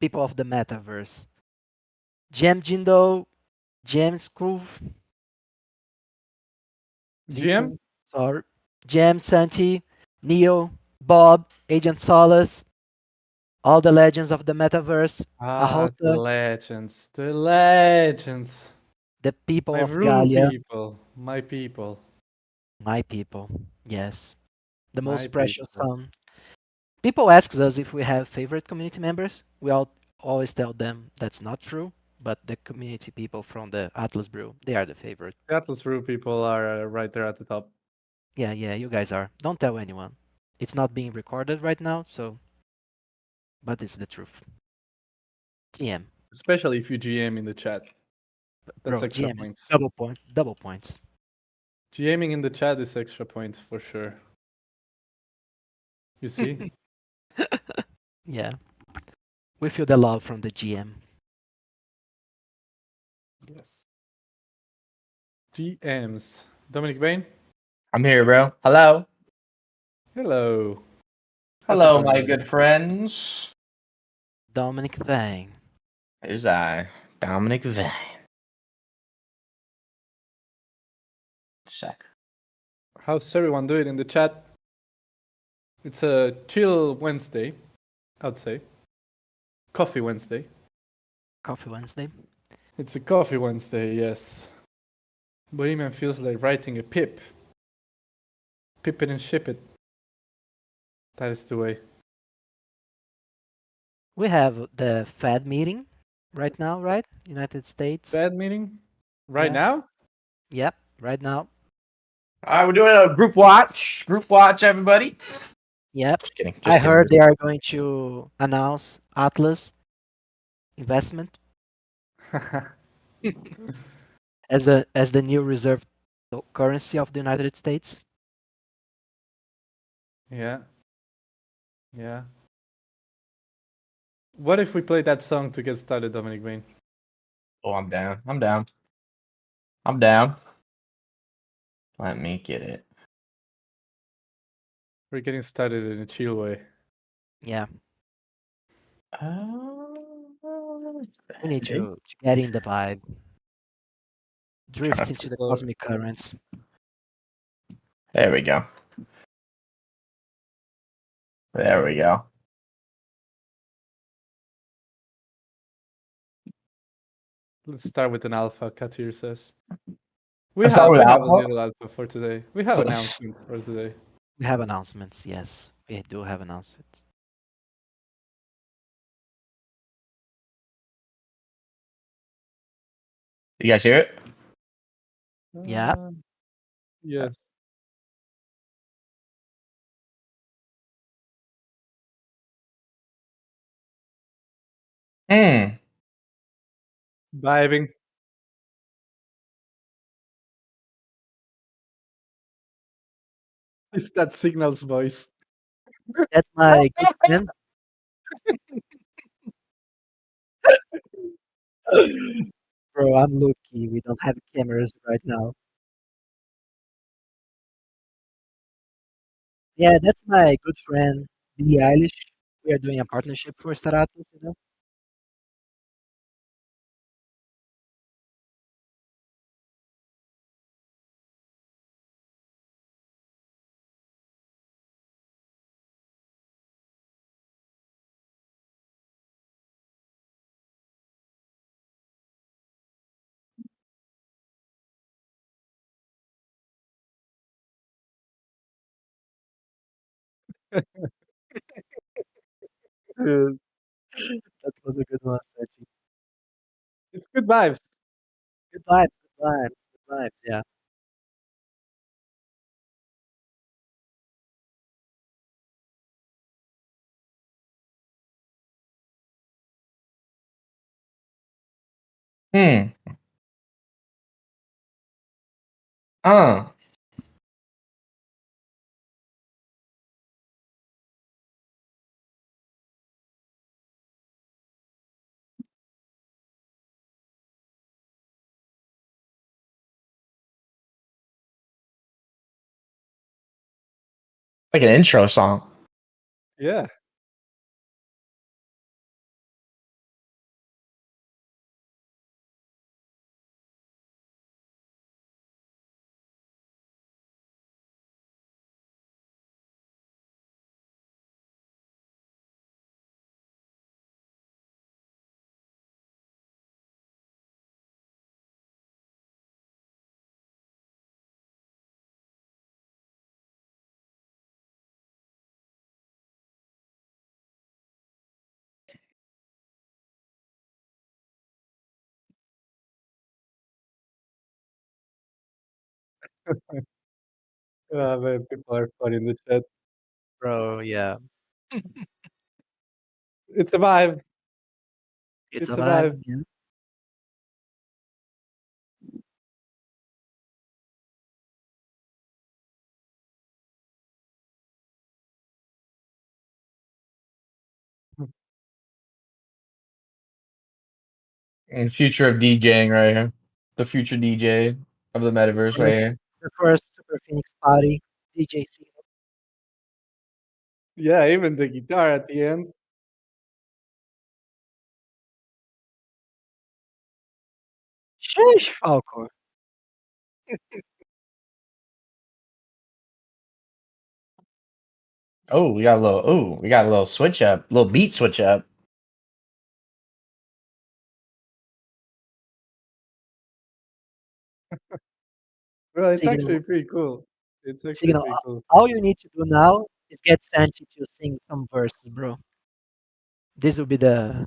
people of the metaverse. Gem Jindo, Gem Scrooge, GM? Vico, sorry, Gem Santi, Neo, Bob, Agent Solace, all the legends of the metaverse, Ah, the Ahota, legends. The legends. the people My of Brew Galia, people. My people. my people. Yes, the My most precious people. son. People ask us if we have favorite community members. We all always tell them that's not true, but the community people from the Atlas Brew, they are the favorite. The Atlas Brew people are right there at the top. Yeah, yeah, you guys are. Don't tell anyone. It's not being recorded right now, so but it's the truth. GM. Especially if you GM in the chat. That's Bro, extra GM is points. double point, double points. GMing in the chat is extra points for sure. You see? Yeah, we feel the love from the GM. Yes. GMs. Dominic Bain? I'm here, bro. Hello. Hello. How's it Hello, going, my buddy? good friends. Dominic Vang. Here's I, Dominic Vane. Sec. How's everyone doing in the chat? It's a chill Wednesday, I'd say. Coffee Wednesday. Coffee Wednesday. It's a coffee Wednesday, yes. Bohemian feels like writing a pip. Pip it and ship it. That is the way. We have the Fed meeting right now, right? United States. Bad meeting? Right Yeah. now? Yep, right now. All right, we're doing a group watch. Group watch, everybody. Yep. Just kidding. I Just kidding. heard they are going to announce Atlas investment as the new reserve currency of the United States. Yeah. Yeah. What if we play that song to get started, Dominic Bain? Oh, I'm down. I'm down. I'm down. Let me get it. We're getting started in a chill way. Yeah, Uh, we need to get in the vibe, drift trying to. into the So cosmic currents. There we go. There we go. let's start with an alpha, Katir says. We Let's start have with we have a Alpha. little alpha for today. We have announcements for today. We have announcements. Yes, we do have announcements. You guys hear it? Yeah, Yes. Hmm. Vibing. It's that signals voice. that's my good friend. Bro, I'm lucky. We don't have cameras right now. Yeah, that's my good friend, Billie Eilish. We are doing a partnership for Staratos, you know? Dude, That was a good one, Sergi. it's good vibes. Good vibes, good vibes, good vibes, yeah. Hmm. Uh. Like an intro song. Yeah. Man, people are funny in the chat. Bro, yeah. It's a vibe. It's a It's a vibe. vibe. Yeah. And future of DJing right here. The future DJ of the metaverse right First, here. the first Super Phoenix party, DJ C. Yeah, even the guitar at the end. Sheesh, Falcor. We got a little switch up, little beat switch up. Well, it's Signal, actually pretty cool. It's actually signal. pretty cool. All you need to do now is get Sanchi to sing some verses, bro. This will be the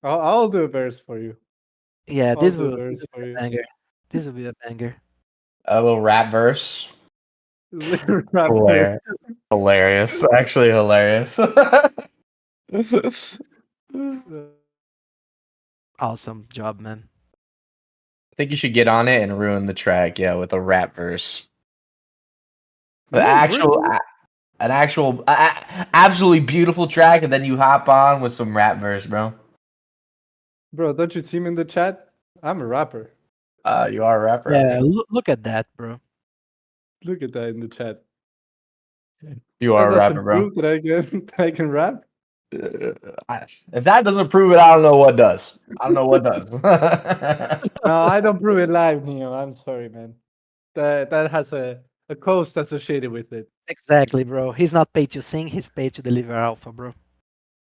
I'll do a verse for you. yeah. I'll This do a will verse for be a you. banger. This will be a banger. A little rap verse. Rap verse. Hilarious. Hilarious. Actually hilarious. Uh, Awesome job, man. I think you should get on it and ruin the track, yeah, with a rap verse. The yeah, it's pretty actual, cool. an actual, absolutely beautiful track, and then you hop on with some rap verse, bro. Bro, don't you see me in the chat? I'm a rapper. You are a rapper, Yeah, okay? look at that, bro. Look at that in the chat. You That are a rapper, doesn't bro. prove that I can that I can rap. If that doesn't prove it, I don't know what does. I don't know what does. No, I don't prove it live, Neo. I'm sorry, man. That has a cost associated with it. Exactly, bro. He's not paid to sing. He's paid to deliver alpha, bro.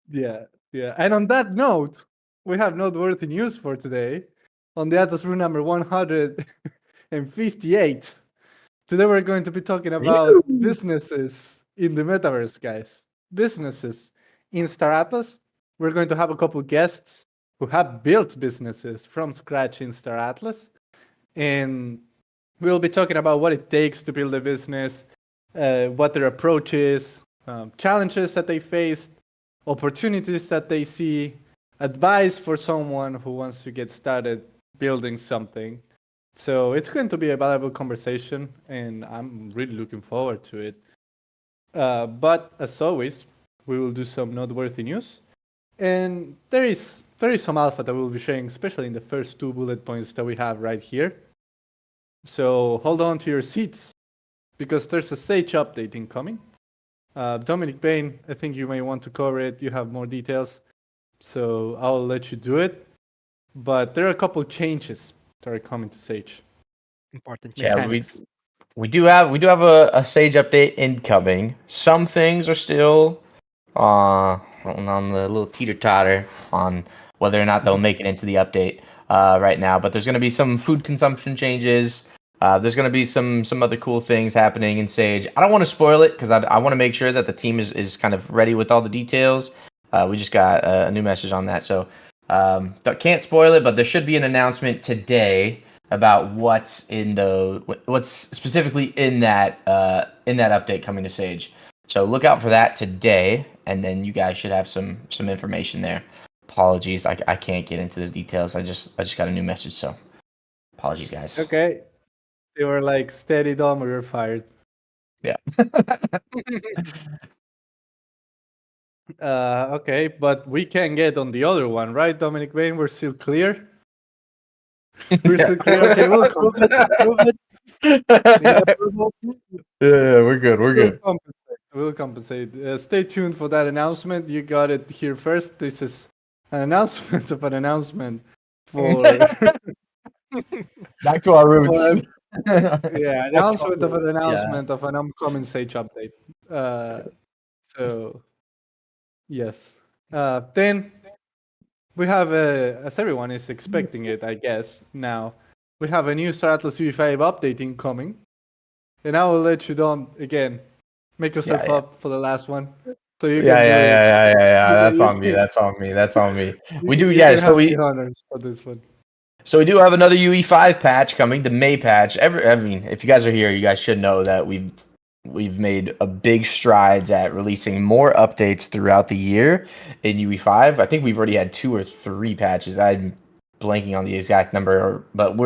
Yeah, yeah. And on that note, we have noteworthy news for today. On the Atlas Brew number 158. Today we're going to be talking about Ew. businesses in the metaverse, guys. Businesses in Star Atlas. We're going to have a couple guests who have built businesses from scratch in Star Atlas. And we'll be talking about what it takes to build a business, what their approach is, challenges that they faced, opportunities that they see, advice for someone who wants to get started building something. So it's going to be a valuable conversation, and I'm really looking forward to it. But as always, we will do some noteworthy news, and there is some alpha that we'll be sharing, especially in the first two bullet points that we have right here. So hold on to your seats because there's a Sage update incoming. Dominic Bain, I think you may want to cover it. You have more details, so I'll let you do it. But there are a couple changes that are coming to Sage. Important Yeah, changes. Mechanics. we do have a Sage update incoming. Some things are still on the little teeter totter on whether or not they'll make it into the update right now. But there's going to be some food consumption changes. There's going to be some other cool things happening in Sage. I don't want to spoil it because I want to make sure that the team is kind of ready with all the details. We just got a new message on that, so can't spoil it. But there should be an announcement today about what's specifically in that update coming to Sage. So look out for that today, and then you guys should have some information there. Apologies, I can't get into the details. I just got a new message, so apologies, guys. Okay. They were like, steady, Dom, or you're fired. Yeah. Okay, but we can get on the other one, right, Dominic Bain? We're still clear? We're still clear? Okay, we'll Approve it. Approve it. Need approval. Yeah, we're good. We're We'll good. compensate. We'll compensate. Stay tuned for that announcement. You got it here first. This is an announcement of an announcement for, Back to our for roots. yeah, Back to announcement of an yeah. announcement of an upcoming Sage update. So yes. Then we have, as everyone is expecting it, I guess, now, we have a new Star Atlas V5 update incoming. And I will let you down again. Make Yeah, yourself yeah. up for the last one. So you Yeah, can do yeah, it. yeah, yeah, yeah, yeah. You can, That's you on me. can, That's on me. That's on me. We do, you yeah. can So have the we honors for this one. So we do have another UE5 patch coming, the May patch. I mean, if you guys are here, you guys should know that we've made a big strides at releasing more updates throughout the year in UE5. I think we've already had 2 or 3 patches. I'm blanking on the exact number, but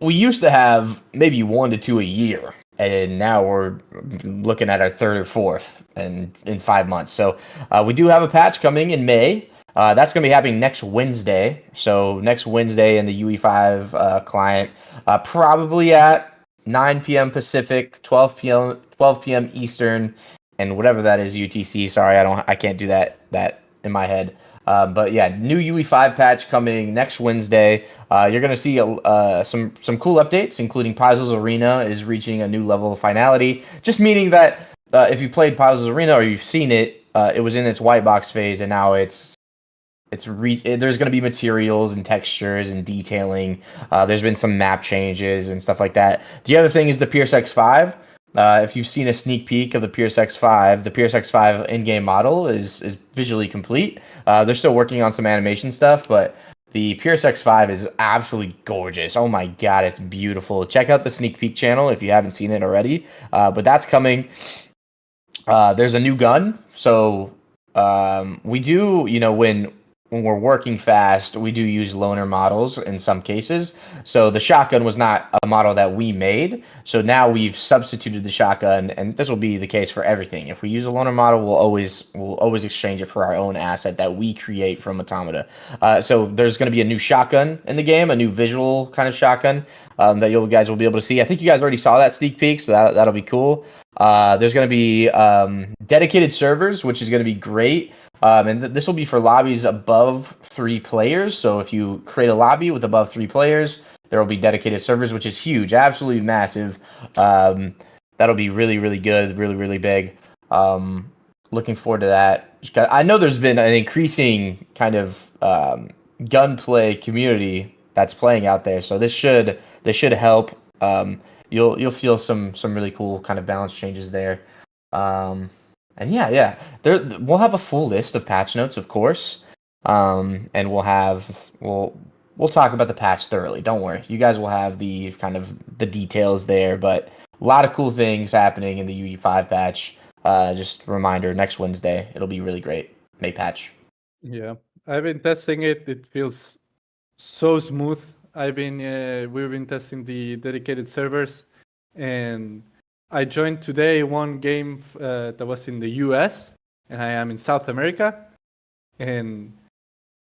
we used to have maybe 1 to 2 a year, and now we're looking at our third or fourth in 5 months. So we do have a patch coming in May. That's going to be happening next Wednesday. So next Wednesday in the UE5 client, probably at 9 p.m. Pacific, 12 p.m. Eastern, and whatever that is UTC. Sorry, I can't do that in my head. But yeah, new UE5 patch coming next Wednesday. You're going to see some cool updates, including Puzzles Arena is reaching a new level of finality. Just meaning that if you played Puzzles Arena or you've seen it, it was in its white box phase, and now there's going to be materials and textures and detailing. There's been some map changes and stuff like that. The other thing is the Pierce X5. If you've seen a sneak peek of the Pierce X5, the Pierce X5 in-game model is visually complete. They're still working on some animation stuff, but the Pierce X5 is absolutely gorgeous. Oh my god, it's beautiful. Check out the sneak peek channel if you haven't seen it already. But that's coming. There's a new gun, so we do, when we're working fast, we do use loaner models in some cases. So the shotgun was not a model that we made. So now we've substituted the shotgun, and this will be the case for everything. If we use a loaner model, we'll always exchange it for our own asset that we create from Automata. So there's going to be a new shotgun in the game, a new visual kind of shotgun that you guys will be able to see. I think you guys already saw that sneak peek, so that'll be cool. There's going to be dedicated servers, which is going to be great. And this will be for lobbies above 3 players. So if you create a lobby with above 3 players, there will be dedicated servers, which is huge, absolutely massive. That'll be really, really good, really, really big. Looking forward to that. I know there's been an increasing kind of gunplay community that's playing out there, so this should help. You'll feel some really cool kind of balance changes there. And yeah, we'll have a full list of patch notes, of course, and we'll talk about the patch thoroughly. Don't worry, you guys will have the kind of the details there, but a lot of cool things happening in the UE5 patch. Just a reminder, next Wednesday it'll be really great. May patch. Yeah, I've been testing it. It feels so smooth. We've been testing the dedicated servers, and I joined today one game that was in the US, and I am in South America, and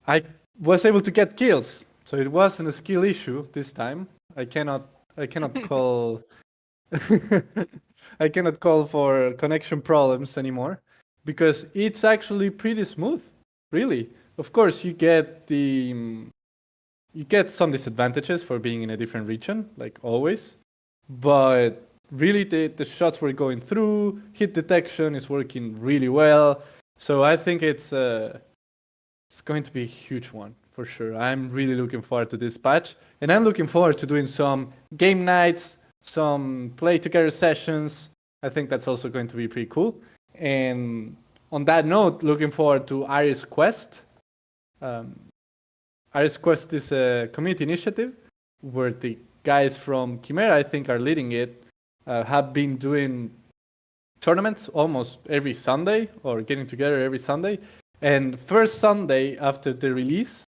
I was able to get kills. So it wasn't a skill issue this time. I cannot call I cannot call for connection problems anymore because it's actually pretty smooth. Really. Of course, you get some disadvantages for being in a different region, like always. But really, the shots we're going through, hit detection is working really well. So I think it's going to be a huge one for sure. I'm really looking forward to this patch, and I'm looking forward to doing some game nights, some play together sessions. I think that's also going to be pretty cool. And on that note, looking forward to Iris Quest. Iris Quest is a community initiative where the guys from Chimera, I think, are leading it, have been doing tournaments almost every Sunday or getting together every Sunday. And first Sunday after the release,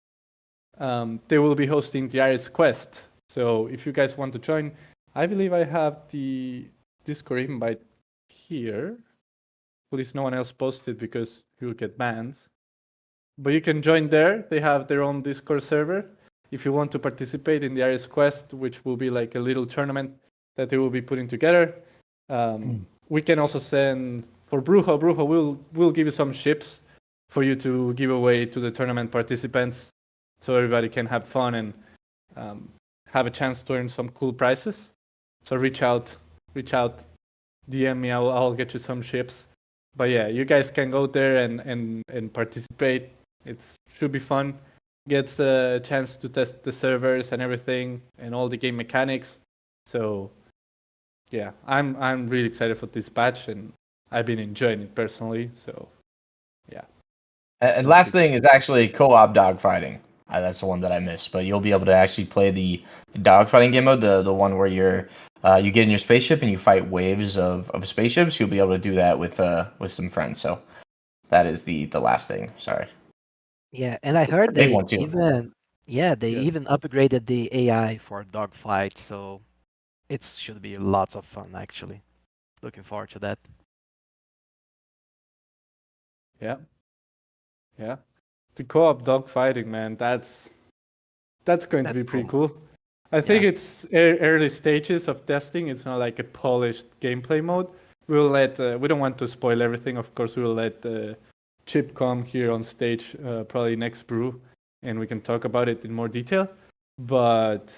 they will be hosting the Iris Quest. So if you guys want to join, I believe I have the Discord invite here. Please, no one else posted because you'll get banned. But you can join there. They have their own Discord server. If you want to participate in the Iris Quest, which will be like a little tournament that they will be putting together, we can also send for Brujo. Brujo will give you some ships for you to give away to the tournament participants, so everybody can have fun and have a chance to earn some cool prizes. So reach out, DM me. I'll get you some ships. But yeah, you guys can go there and participate. It should be fun. Gets a chance to test the servers and everything and all the game mechanics. So yeah, I'm really excited for this patch, and I've been enjoying it personally. So yeah. And last thing is actually co-op dogfighting. That's the one that I missed. But you'll be able to actually play the dogfighting game mode, the one where you get in your spaceship and you fight waves of spaceships. You'll be able to do that with some friends. So that is the last thing. Sorry, Yeah, and I it's a heard big they one too. even yeah, they Yes. even upgraded the AI for dogfights, so it should be lots of fun actually. Looking forward to that. Yeah. Yeah. The co-op dogfighting, man, that's going to That's be pretty cool. cool. I think Yeah. it's early stages of testing. It's not like a polished gameplay mode. We don't want to spoil everything. Of course, we'll let Chip come here on stage probably next brew, and we can talk about it in more detail. But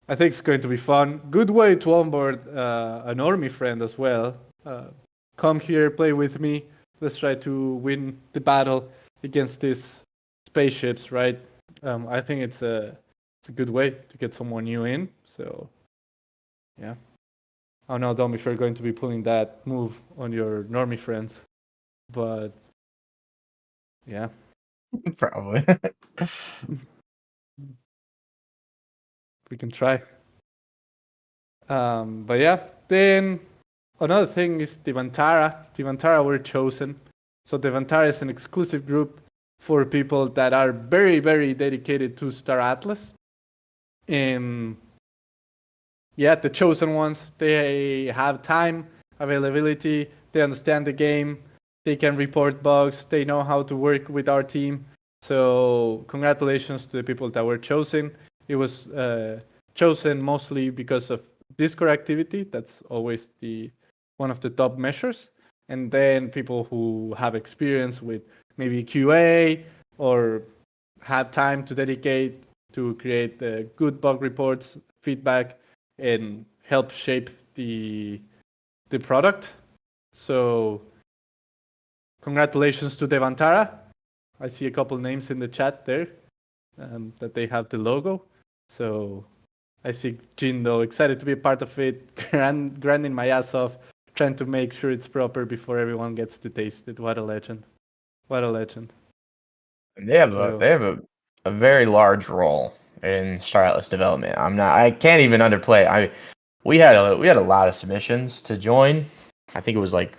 I think it's going to be fun. Good way to onboard an army friend as well. Uh, Come here, play with me. Let's try to win the battle against these spaceships, right? I think it's a good way to get someone new in. So yeah. I don't know, Dom, if you're going to be pulling that move on your normie friends, but yeah, Probably. we can try. But yeah, then another thing is the Vantara. The Vantara were chosen. So the Vantara is an exclusive group for people that are very, very dedicated to Star Atlas. And yeah, the chosen ones, they have time, availability, they understand the game, they can report bugs, they know how to work with our team. So congratulations to the people that were chosen. It was chosen mostly because of Discord activity. That's always the one of the top measures. And then people who have experience with maybe QA or have time to dedicate to create good bug reports, feedback, and help shape the product. So congratulations to Devantara. I see a couple names in the chat there that they have the logo. So I see Jindo excited to be a part of it, grinding my ass off, trying to make sure it's proper before everyone gets to taste it. What a legend! What a legend! They So have a very large role in Star Atlas development. I can't even underplay. We had a lot of submissions to join. I think it was like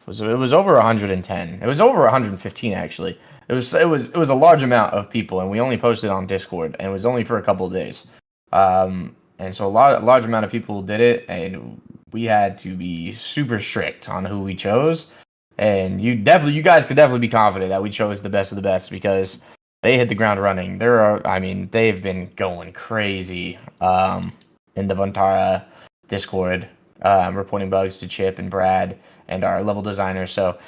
it was over 110. It was over 115 actually. It was a large amount of people, and we only posted on Discord, and it was only for a couple of days. And so a large amount of people did it, and we had to be super strict on who we chose. And you guys could definitely be confident that we chose the best of the best because they hit the ground running. I mean, they've been going crazy in the Vantara Discord, reporting bugs to Chip and Brad and our level designer. So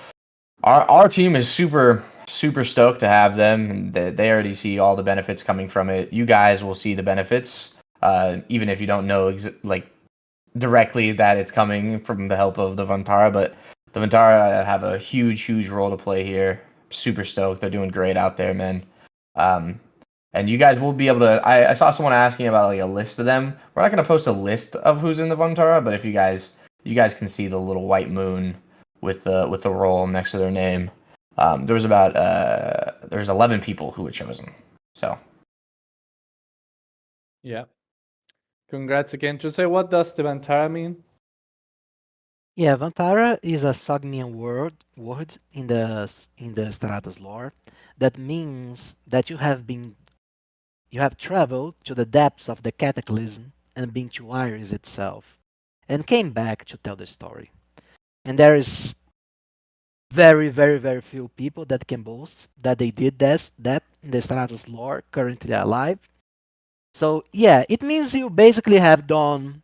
our team is super stoked to have them, and they already see all the benefits coming from it. You guys will see the benefits, even if you don't know like directly that it's coming from the help of the Vantara. But the Vantara have a huge role to play here. Super stoked. They're doing great out there, man. Um, and you guys will be able to. I saw someone asking about like a list of them. We're not going to post a list of who's in the Vantara, but if you guys can see the little white moon with the roll next to their name. There was about there's 11 people who were chosen. So yeah, congrats again. Jose, what does Devantara mean? Yeah, Vantara is a Sogmian word in the Stratos lore that means that you have traveled to the depths of the cataclysm and been to Iris itself, and came back to tell the story. And there is very few people that can boast that they did that in the Stratos lore currently alive. So yeah, it means you basically have done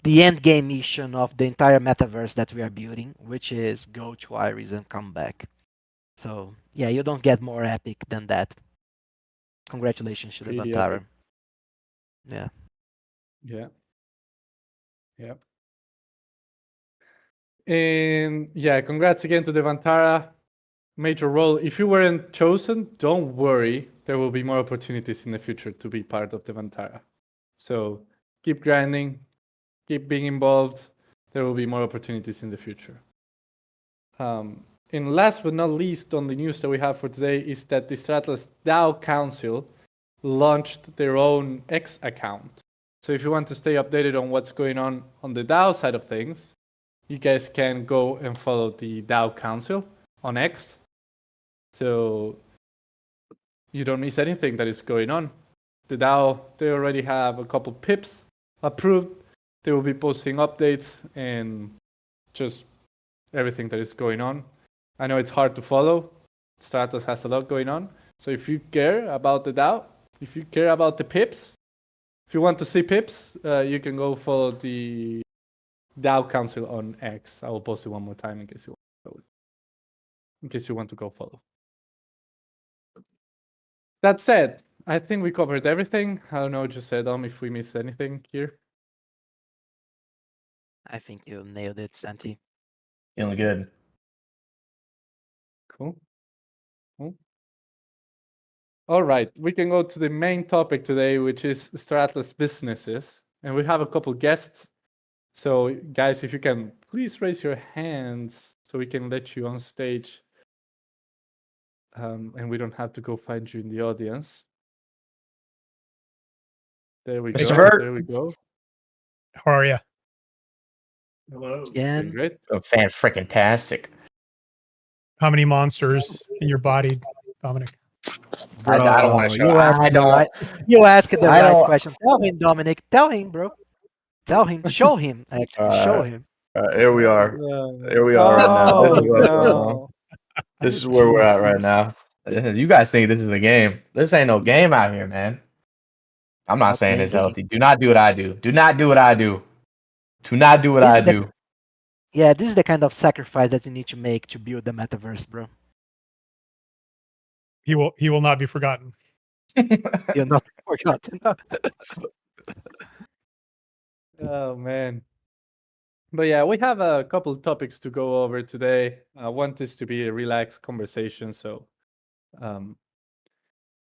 the end game mission of the entire metaverse that we are building, which is go to Iris and come back. So yeah, you don't get more epic than that. Congratulations to the Pretty epic. Vantara. Yeah. Yeah, yeah. And yeah, congrats again to Devantara. Major role. If you weren't chosen, don't worry. There will be more opportunities in the future to be part of Devantara. So keep grinding, keep being involved. There will be more opportunities in the future. And last but not least on the news that we have for today is that the Stratlas DAO Council launched their own X account. So if you want to stay updated on what's going on the DAO side of things, you guys can go and follow the DAO Council on X. So you don't miss anything that is going on. The DAO, they already have a couple pips approved. They will be posting updates and just everything that is going on. I know it's hard to follow. Stratos has a lot going on. So if you care about the DAO, if you care about the pips, if you want to see pips, you can go follow the DAO Council on X. I will post it one more time in case you want to go follow. That said, I think we covered everything. I don't know, just said if we missed anything here. I think you nailed it, Santi. Feeling good. Cool. All right, we can go to the main topic today, which is Stratless businesses. And we have a couple guests. So guys, if you can please raise your hands so we can let you on stage. And we don't have to go find you in the audience. There we Mr. go. Burt. There we go. How are you? Hello. Doing Again, great. Oh, fan-freaking-tastic. How many monsters in your body, Dominic? I don't want to show. you asked I the don't. right. You asked the I right don't. question. Tell him, Dominic. Tell him, bro. Tell him. Show him. Actually, show him. Here we are. Here we are right now. This Oh is where we're at. no. This is where we're at right Jesus. now. You guys think this is a game? This ain't no game out here, man. I'm not Not saying playing it's games. healthy. Do not do what I do. Do not do what I do. Do not do what This I is the do. Yeah, this is the kind of sacrifice that you need to make to build the metaverse, bro. He will not be forgotten. You're not forgotten. Oh man. But yeah, we have a couple of topics to go over today. I want this to be a relaxed conversation, so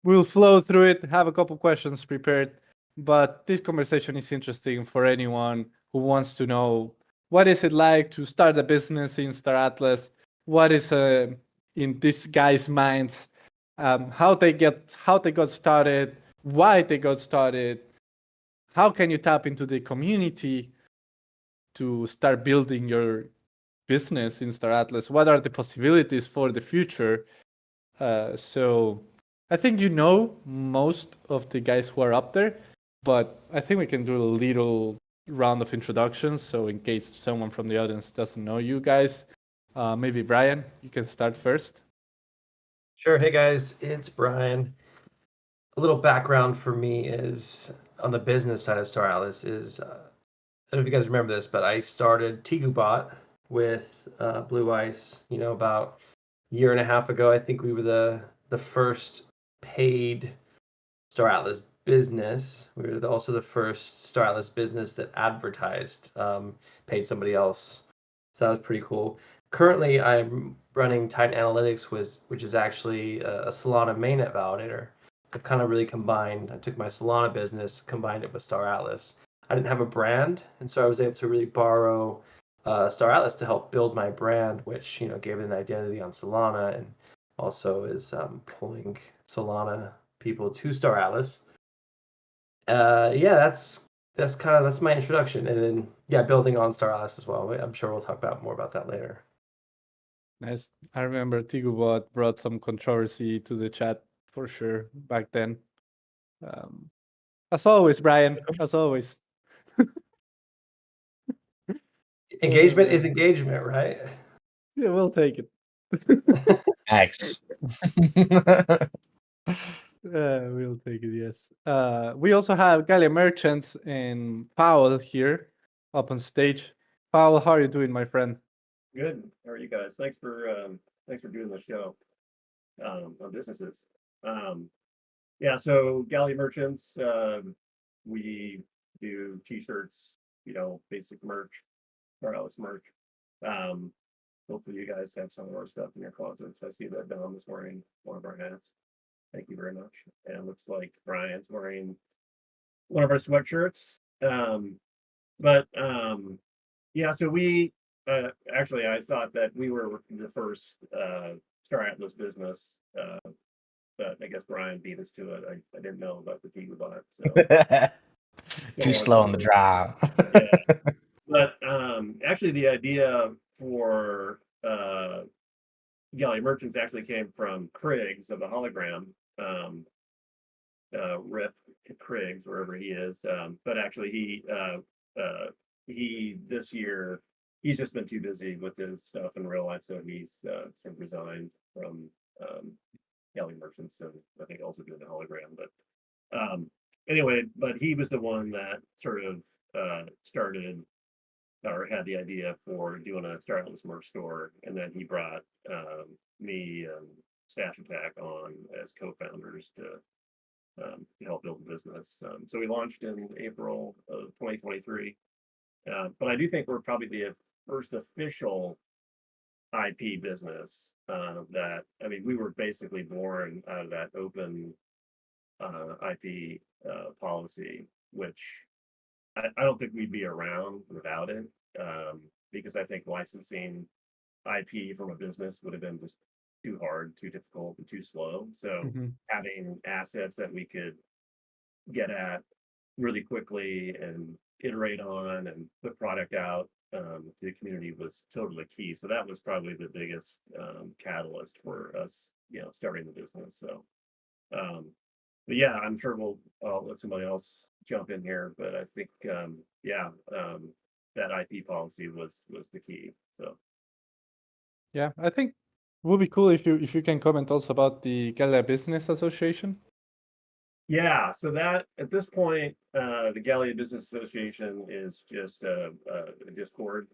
we'll flow through it, have a couple questions prepared. But this conversation is interesting for anyone who wants to know what is it like to start a business in Star Atlas? What is in this guy's minds? How they got started? Why they got started? How can you tap into the community to start building your business in Star Atlas? What are the possibilities for the future? So I think you know most of the guys who are up there, but I think we can do a little round of introductions. So in case someone from the audience doesn't know you guys, maybe Brian, you can start first. Sure. Hey guys, it's Brian. A little background for me is on the business side of Star Atlas is I don't know if you guys remember this, but I started TiguBot with Blue Ice. About a year and a half ago. I think we were the first paid Star Atlas business. We were also the first Star Atlas business that advertised, paid somebody else. So that was pretty cool. Currently, I'm running Titan Analytics, which is actually a Solana mainnet validator. I've kind of really combined. I took my Solana business, combined it with Star Atlas. I didn't have a brand, and so I was able to really borrow Star Atlas to help build my brand, which gave it an identity on Solana and also is pulling Solana people to Star Atlas. Yeah, that's my introduction, and then building on Star Atlas as well. I'm sure we'll talk about more about that later. Nice. I remember TiguBot brought some controversy to the chat for sure back then. As always, Brian. As always. Engagement is engagement, right? Yeah, we'll take it. X. We'll take it, yes. We also have Galia Merchants and Powell here up on stage. Powell, how are you doing, my friend? Good. How are you guys? Thanks for doing the show on businesses. So Galley Merchants, we do t-shirts, basic merch, wireless merch. Hopefully you guys have some of our stuff in your closets. I see that Dom is wearing one of our hats. Thank you very much. And it looks like Brian's wearing one of our sweatshirts. So we actually I thought that we were the first Star Atlas business but I guess Brian beat us to it. I didn't know about the Tigu bot, so don't Too want slow on the to. draw. Yeah, but actually, the idea for Galley Merchants actually came from Kriggs of the Hologram. Rip Kriggs, wherever he is. But actually, he this year he's just been too busy with his stuff in real life, so he's sort of resigned from Galley Merchants, and I think also doing the Hologram. But anyway, but he was the one that sort of started or had the idea for doing a Starless merch store, and then he brought me and Stash Attack on as co-founders to help build the business. So we launched in April of 2023. But I do think we're probably the first official IP business that, I mean, we were basically born out of that open IP policy, which I don't think we'd be around without it, because I think licensing IP from a business would have been just too hard, too difficult, and too slow. So having assets that we could get at really quickly and iterate on and put product out to the community was totally key. So that was probably the biggest catalyst for us, starting the business. So, but yeah, I'm sure I'll let somebody else jump in here, but I think, that IP policy was the key. So. Yeah, I think it would be cool if you can comment also about the Galia Business Association. Yeah, so that at this point, the Gallia Business Association is just a Discord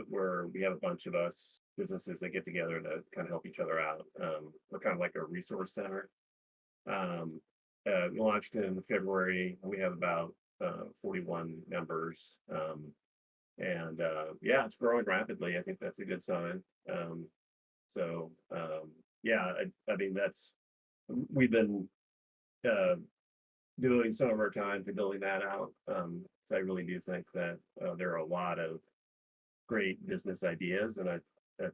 where we have a bunch of us businesses that get together to kind of help each other out. We're kind of like a resource center. We launched in February. We have about 41 members, and it's growing rapidly. I think that's a good sign. I mean we've been devoting some of our time to building that out. So I really do think that there are a lot of great business ideas, and I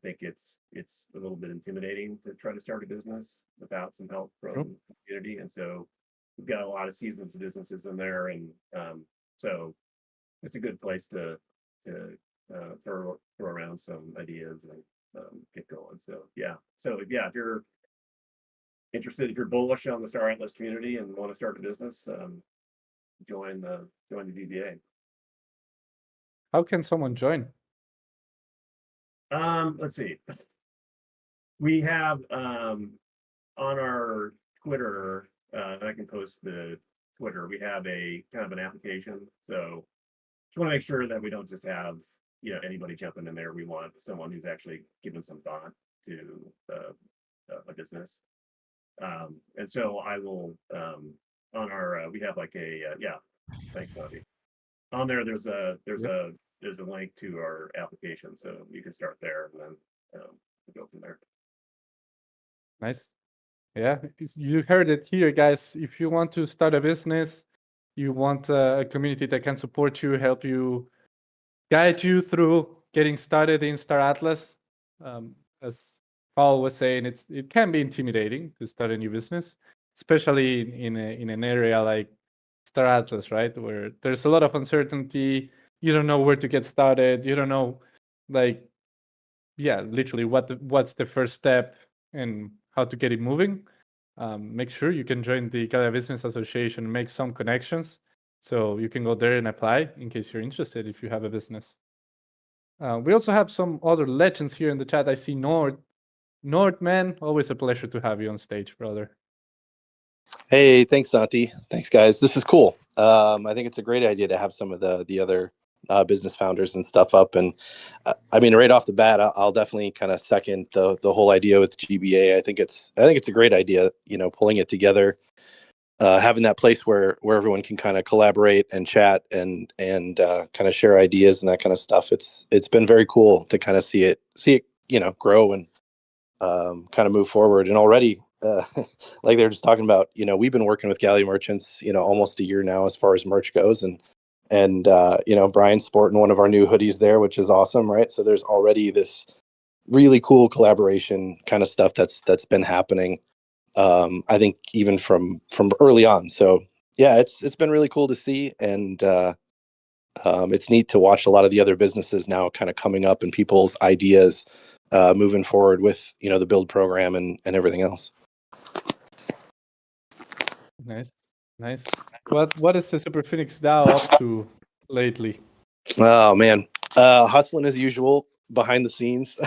think it's a little bit intimidating to try to start a business without some help from the community. And so we've got a lot of seasoned businesses in there, and so it's a good place to throw around some ideas and get going. So if you're interested, if you're bullish on the Star Atlas community and want to start a business, join the DBA. How can someone join? Let's see. We have on our Twitter, and I can post the Twitter. We have a kind of an application. So just want to make sure that we don't just have anybody jumping in there. We want someone who's actually given some thought to a business. And so I will on our we have like a thanks, Avi. On there, there's a link to our application, so you can start there and then go from there. Nice. Yeah, you heard it here, guys. If you want to start a business, you want a community that can support you, help you, guide you through getting started in Star Atlas. As Paul was saying, it can be intimidating to start a new business, especially in an area like Star Atlas, right, where there's a lot of uncertainty. You don't know where to get started. You don't know, literally what's the first step and how to get it moving. Make sure you can join the Galia Business Association, make some connections, so you can go there and apply in case you're interested if you have a business. We also have some other legends here in the chat. I see Nord, man, always a pleasure to have you on stage, brother. Hey, thanks, Santi. Thanks, guys. This is cool. I think it's a great idea to have some of the other business founders and stuff up. And I mean, right off the bat, I'll definitely kind of second the whole idea with GBA. I think it's a great idea. Pulling it together, having that place where everyone can kind of collaborate and chat and kind of share ideas and that kind of stuff. It's been very cool to kind of see it grow and kind of move forward. And already, like they were just talking about, we've been working with Gallia Merchants, almost a year now as far as merch goes, and Brian's sporting one of our new hoodies there, which is awesome, right? So there's already this really cool collaboration kind of stuff that's been happening. I think even from early on. So yeah, it's been really cool to see, and it's neat to watch a lot of the other businesses now kind of coming up and people's ideas moving forward with the build program and everything else. Nice, nice. What is the Super Phoenix DAO up to lately? Oh man, hustling as usual behind the scenes.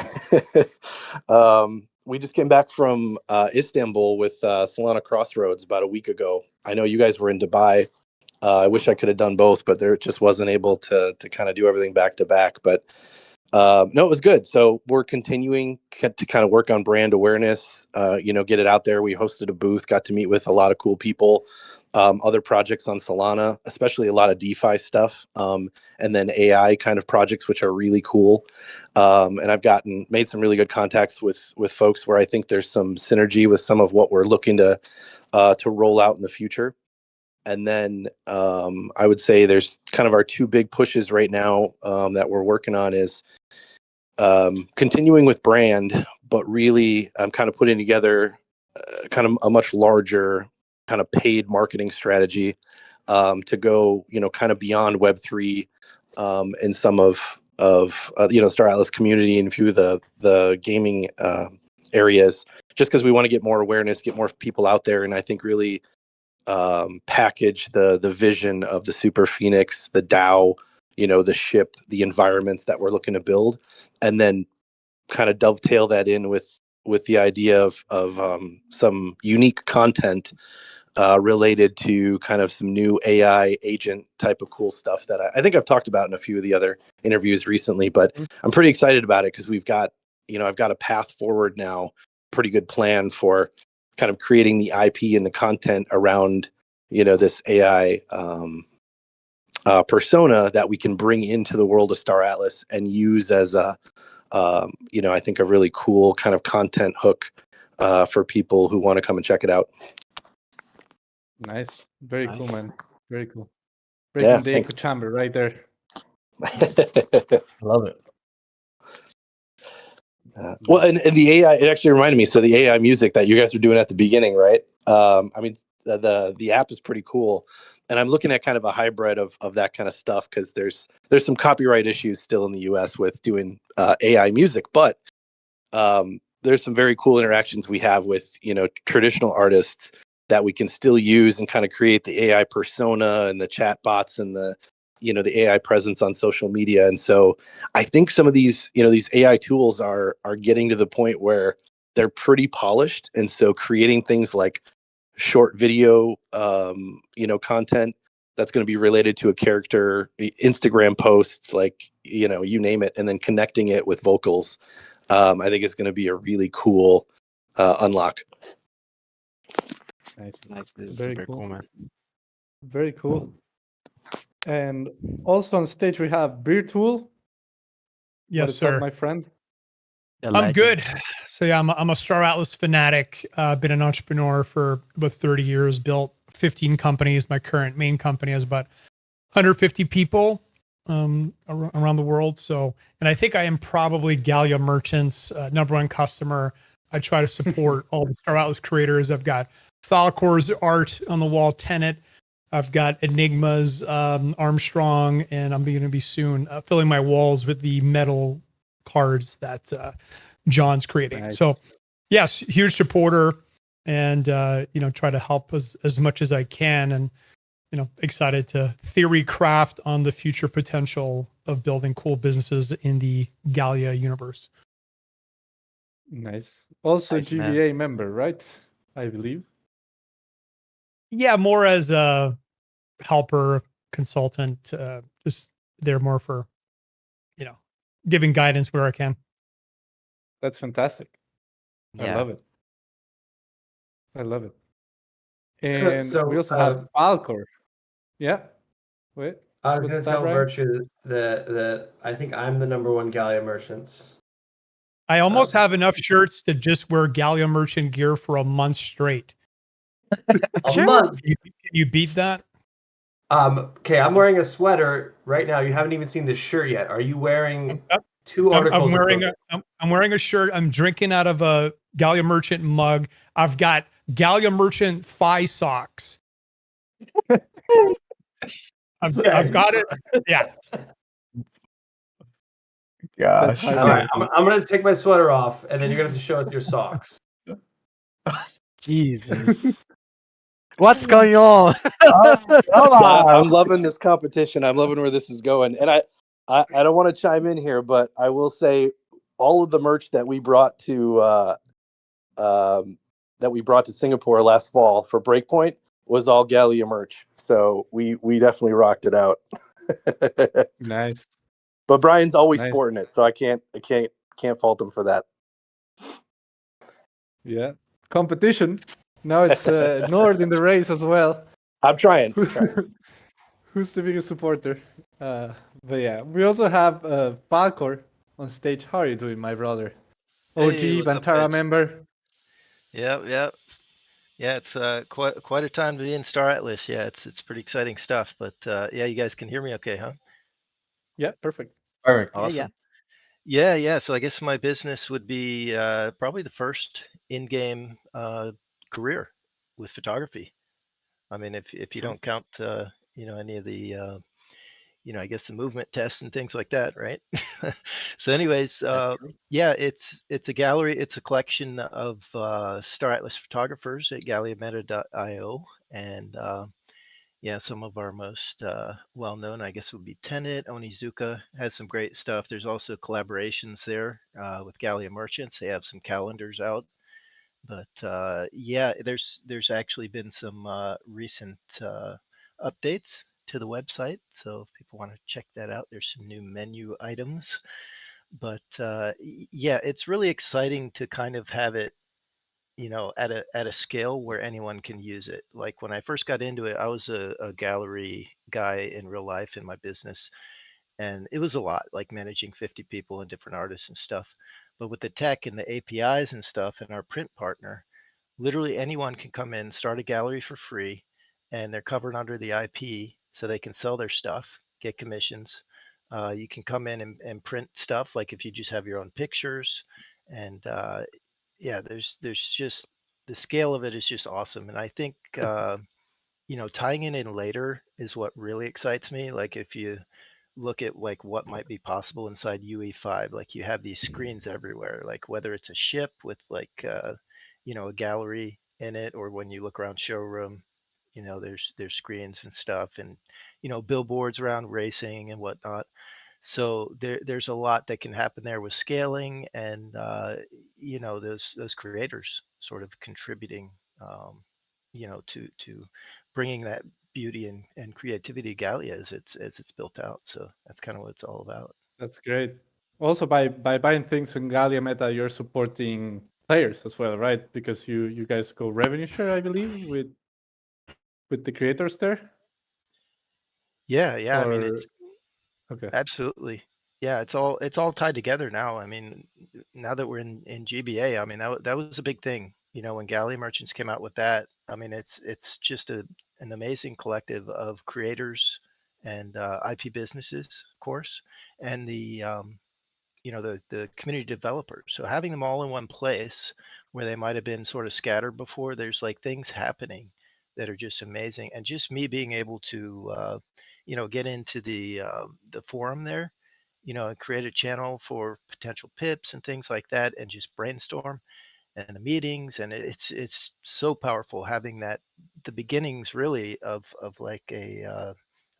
We just came back from Istanbul with Solana Crossroads about a week ago. I know you guys were in Dubai. I wish I could have done both, but there just wasn't able to kind of do everything back to back. But no, it was good. So we're continuing to kind of work on brand awareness, get it out there. We hosted a booth, got to meet with a lot of cool people, other projects on Solana, especially a lot of DeFi stuff, and then AI kind of projects, which are really cool. And I've made some really good contacts with folks where I think there's some synergy with some of what we're looking to roll out in the future. And then I would say there's kind of our two big pushes right now that we're working on is continuing with brand, but really I'm kind of putting together kind of a much larger kind of paid marketing strategy to go, kind of beyond Web3 and some of Star Atlas community and a few of the gaming areas, just because we want to get more awareness, get more people out there, and I think really package the vision of the Super Phoenix, the DAO, the ship, the environments that we're looking to build, and then kind of dovetail that in with the idea of some unique content related to kind of some new AI agent type of cool stuff that I think I've talked about in a few of the other interviews recently, but I'm pretty excited about it because we've got, I've got a path forward now, pretty good plan for kind of creating the IP and the content around, this AI persona that we can bring into the world of Star Atlas and use as a, I think a really cool kind of content hook for people who want to come and check it out. Nice, very cool, Nice. man. Very cool. Yeah, Breaking the thanks. echo chamber right there. Love it. Well, and the AI, it actually reminded me. So the AI music that you guys were doing at the beginning, right? I mean, the app is pretty cool, and I'm looking at kind of a hybrid of that kind of stuff because there's some copyright issues still in the U.S. with doing AI music, but there's some very cool interactions we have with traditional artists that we can still use and kind of create the AI persona and the chat bots and the the AI presence on social media. And so I think some of these these AI tools are getting to the point where they're pretty polished, and so creating things like short video content that's going to be related to a character, Instagram posts, like you name it, and then connecting it with vocals, I think it's going to be a really cool unlock. Nice. Nice. This is Very super cool. cool, man. Very cool. And also on stage we have Virtual. What Yes, is up, sir. my friend? The I'm legend. good. So yeah, I'm a Star Atlas fanatic. Been an entrepreneur for about 30 years. Built 15 companies. My current main company has about 150 people around the world. So, and I think I am probably Gallia Merchant's #1 customer. I try to support all the Star Atlas creators. I've got Falcor's art on the wall, Tenet. I've got Enigma's Armstrong, and I'm going to be soon filling my walls with the metal cards that John's creating. Nice. So, yes, huge supporter, and try to help as much as I can, and excited to theory craft on the future potential of building cool businesses in the Gallia universe. Nice. Also Nice, man. GVA member, right? I believe. Yeah, more as a helper, consultant, just there more for, giving guidance where I can. That's fantastic. I Yeah. love it. I love it. And So, we also have Falcor. Yeah. Wait. I was what's going to that, tell Brian? Virtue that I think I'm the #1 Gallia Merchants. I almost have enough shirts to just wear Gallia Merchant gear for a month straight. A Sure. month. Can you beat that? Okay, I'm wearing a sweater right now. You haven't even seen the shirt yet. Are you wearing 2 articles. I'm wearing a shirt. I'm drinking out of a Gallia Merchant mug. I've got Gallia Merchant thigh socks. I've got it. Yeah. Gosh. That's All right, hilarious. I'm gonna take my sweater off, and then you're gonna have to show us your socks. Jesus. What's going on? I'm loving this competition. I'm loving where this is going. And I don't want to chime in here, but I will say all of the merch that we brought to Singapore last fall for Breakpoint was all Gallia merch. So we definitely rocked it out. Nice. But Brian's always Nice. sporting it, so I can't fault him for that. Yeah. Competition. Now it's Nord in the race as well. I'm trying. Who's the biggest supporter? But yeah, we also have Falcor on stage. How are you doing, my brother? OG Hey, what's up, Bantara guys? member. Yeah. It's quite a time to be in Star Atlas. Yeah, it's pretty exciting stuff. But yeah, you guys can hear me okay, huh? Yeah, perfect. Perfect. Awesome. Yeah. So I guess my business would be probably the first in-game career with photography. I mean, if you True. don't count any of the I guess the movement tests and things like that, right? So, anyways, yeah, it's a gallery. It's a collection of Star Atlas photographers at galliameta.io, and yeah, some of our most well known, I guess, would be Tenet. Onizuka has some great stuff. There's also collaborations there with Gallia Merchants. They have some calendars out. But yeah, there's actually been some recent updates to the website. So if people want to check that out, there's some new menu items. But yeah, it's really exciting to kind of have it, at a scale where anyone can use it. Like when I first got into it, I was a gallery guy in real life in my business, and it was a lot, like managing 50 people and different artists and stuff. But with the tech and the APIs and stuff and our print partner, literally anyone can come in, start a gallery for free, and they're covered under the IP, so they can sell their stuff, get commissions. You can come in and print stuff, like if you just have your own pictures, and yeah, there's just the scale of it is just awesome, and I think tying it in later is what really excites me. Like if you look at like what might be possible inside UE5, like you have these screens everywhere, like whether it's a ship with like a gallery in it, or when you look around showroom, there's screens and stuff, and billboards around racing and whatnot. So there's a lot that can happen there with scaling, and those creators sort of contributing to bringing that beauty and creativity to Gallia as it's built out. So that's kind of what it's all about. That's great. Also, by buying things in Gallia Meta, you're supporting players as well, right? Because you guys go revenue share, I believe, with the creators there. Yeah. I mean, Or it's okay. absolutely. Yeah, it's all tied together now. I mean, now that we're in GBA, I mean that was a big thing. When Gallia Merchants came out with that, I mean it's just an amazing collective of creators and IP businesses, of course, and the community developers. So having them all in one place where they might have been sort of scattered before, there's like things happening that are just amazing. And just me being able to get into the forum there, and create a channel for potential pips and things like that, and just brainstorm and the meetings, and it's so powerful having that, the beginnings really of like a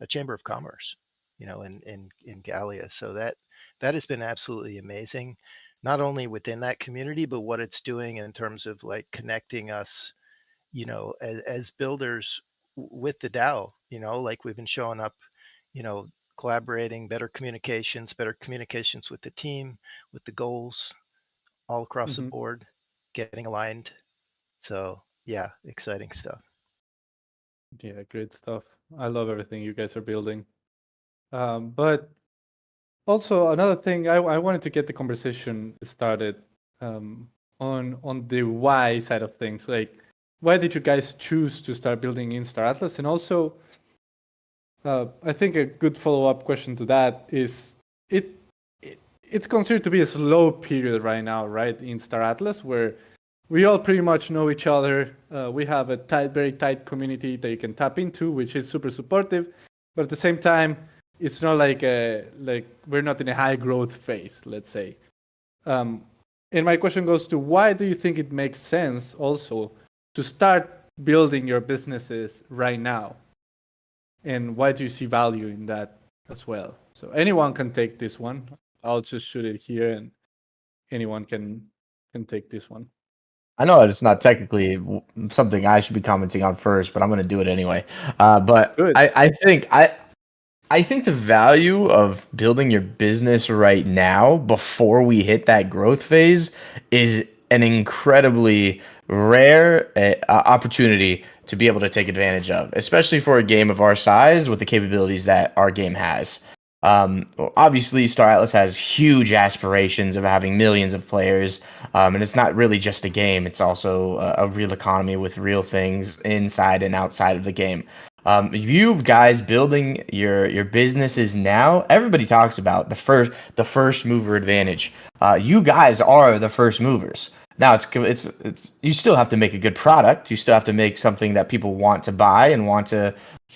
chamber of commerce, in Gallia. So that has been absolutely amazing, not only within that community, but what it's doing in terms of like connecting us, as builders with the DAO. Like we've been showing up, you know, collaborating, better communications with the team, with the goals all across the Mhm. board, getting aligned. So yeah, exciting stuff. Yeah, great stuff. I love everything you guys are building. But also another thing, I wanted to get the conversation started on the why side of things. Like, why did you guys choose to start building in Star Atlas? And also, I think a good follow-up question to that is, it it's considered to be a slow period right now, right, in Star Atlas, where we all pretty much know each other. We have a very tight community that you can tap into, which is super supportive. But at the same time, it's not like we're not in a high growth phase, let's say. And my question goes to, why do you think it makes sense also to start building your businesses right now? And why do you see value in that as well? So anyone can take this one. I'll just shoot it here, and anyone can take this one. I know it's not technically something I should be commenting on first, but I'm going to do it anyway. But Good. I think the value of building your business right now before we hit that growth phase is an incredibly rare opportunity to be able to take advantage of, especially for a game of our size with the capabilities that our game has. Obviously, Star Atlas has huge aspirations of having millions of players, and it's not really just a game. It's also a real economy with real things inside and outside of the game. You guys building your businesses now, everybody talks about the first mover advantage. You guys are the first movers. Now it's you still have to make a good product. You still have to make something that people want to buy and want to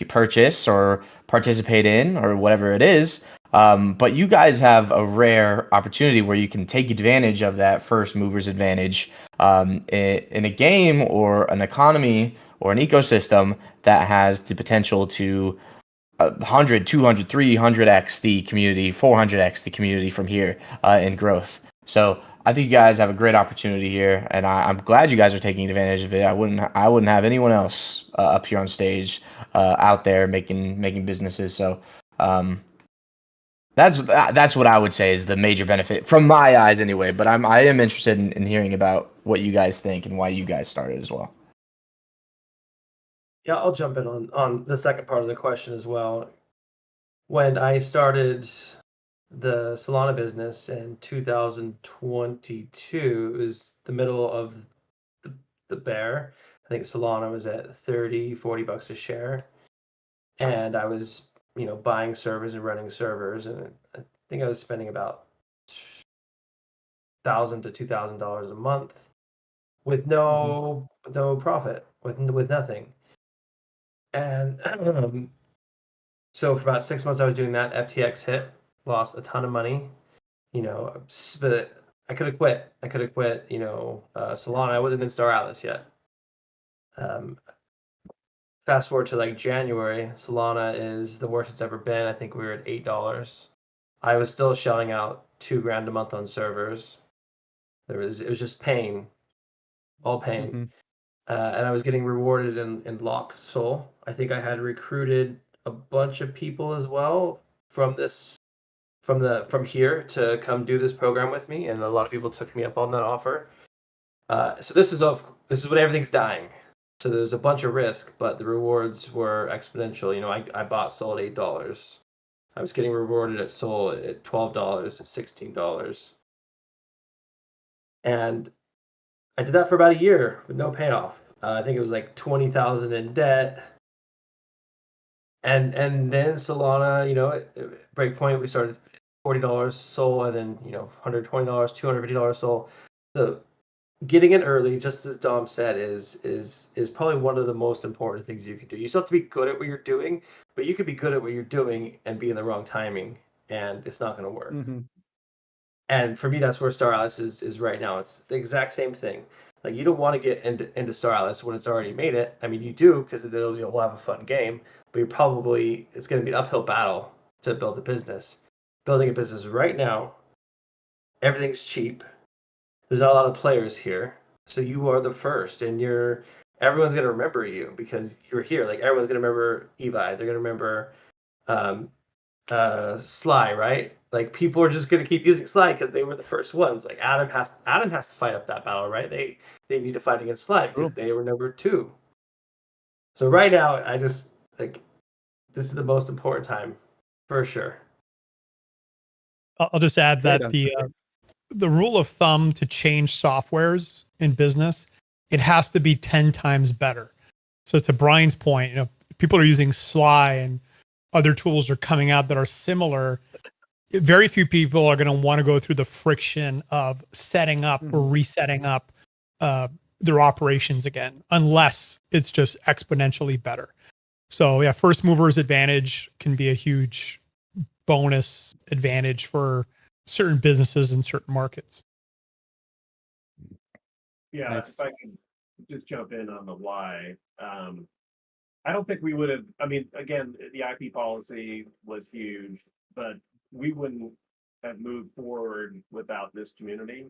purchase or participate in or whatever it is. But you guys have a rare opportunity where you can take advantage of that first mover's advantage in a game or an economy or an ecosystem that has the potential to 100, 200, 300x the community, 400x the community from here in growth. So I think you guys have a great opportunity here, and I'm glad you guys are taking advantage of it. I wouldn't have anyone else up here on stage out there making businesses. So that's what I would say is the major benefit from my eyes, anyway. But I am interested in hearing about what you guys think and why you guys started as well. Yeah, I'll jump in on the second part of the question as well. When I started the Solana business in 2022, it was the middle of the bear. I think Solana was at 30, $40 a share. And I was, buying servers and running servers. And I think I was spending about $1,000 to $2,000 a month with no profit, with nothing. And so for about 6 months I was doing that. FTX hit, lost a ton of money. But I could have quit. Solana. I wasn't in Star Atlas yet. Fast forward to like January, Solana is the worst it's ever been. I think we were at $8. I was still shelling out $2,000 a month on servers. It was just pain, all pain. Mm-hmm. And I was getting rewarded in locked soul. I think I had recruited a bunch of people as well from here to come do this program with me, and a lot of people took me up on that offer. So this is when everything's dying. So there's a bunch of risk, but the rewards were exponential. I bought Sol at $8. I was getting rewarded at Sol at $12, at $16. And I did that for about a year with no payoff. I think it was like 20,000 in debt. And then Solana, at breakpoint, we started $40 Sol, and then $120, $250 Sol. So getting in early, just as Dom said, is probably one of the most important things you can do. You still have to be good at what you're doing, but you could be good at what you're doing and be in the wrong timing, and it's not going to work. Mm-hmm. And for me, that's where Star Atlas is right now. It's the exact same thing. Like, you don't want to get into Star Atlas when it's already made it. I mean, you do, because you'll have a fun game, but it's going to be an uphill battle to build a business. Building a business right now, everything's cheap. There's not a lot of players here, so you are the first, and everyone's gonna remember you because you're here. Like, everyone's gonna remember Evi. They're gonna remember Sly, right? Like, people are just gonna keep using Sly because they were the first ones. Like, Adam has to fight up that battle, right? They need to fight against Sly because they were number 2. So right now, I just like this is the most important time for sure. I'll just add that the rule of thumb to change softwares in business, it has to be 10 times better. So to Brian's point, people are using Sly and other tools are coming out that are similar. very few people are going to want to go through the friction of setting up or resetting up their operations again, unless it's just exponentially better. So yeah, first movers advantage can be a huge bonus advantage for certain businesses in certain markets. Yeah, Nice. if I can just jump in on the why. I don't think we would have, I mean, again, the IP policy was huge, but we wouldn't have moved forward without this community.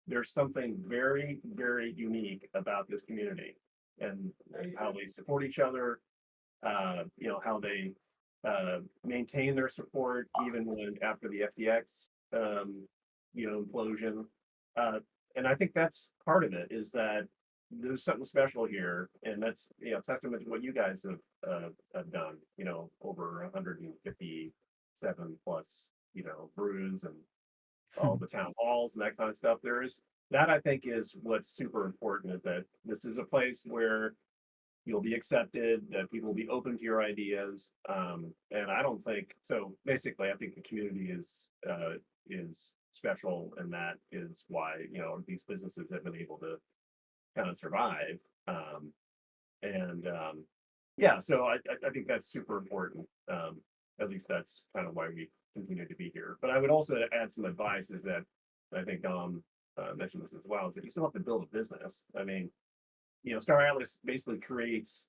There's something very, very unique about this community and how they support each other, how they maintain their support even when after the FTX, implosion. Uh, and I think that's part of it is that there's something special here, and that's testament to what you guys have done. Over 157 plus brews and all the town halls and that kind of stuff. There is that I think is what's super important is that this is a place where you'll be accepted, that people will be open to your ideas. And I don't think so. Basically, I think the community is special, and that is why these businesses have been able to kind of survive. And Yeah, so I think that's super important. At least that's kind of why we continue to be here. But I would also add some advice is that I think Dom mentioned this as well, is that you still have to build a business. I mean, Star Atlas basically creates,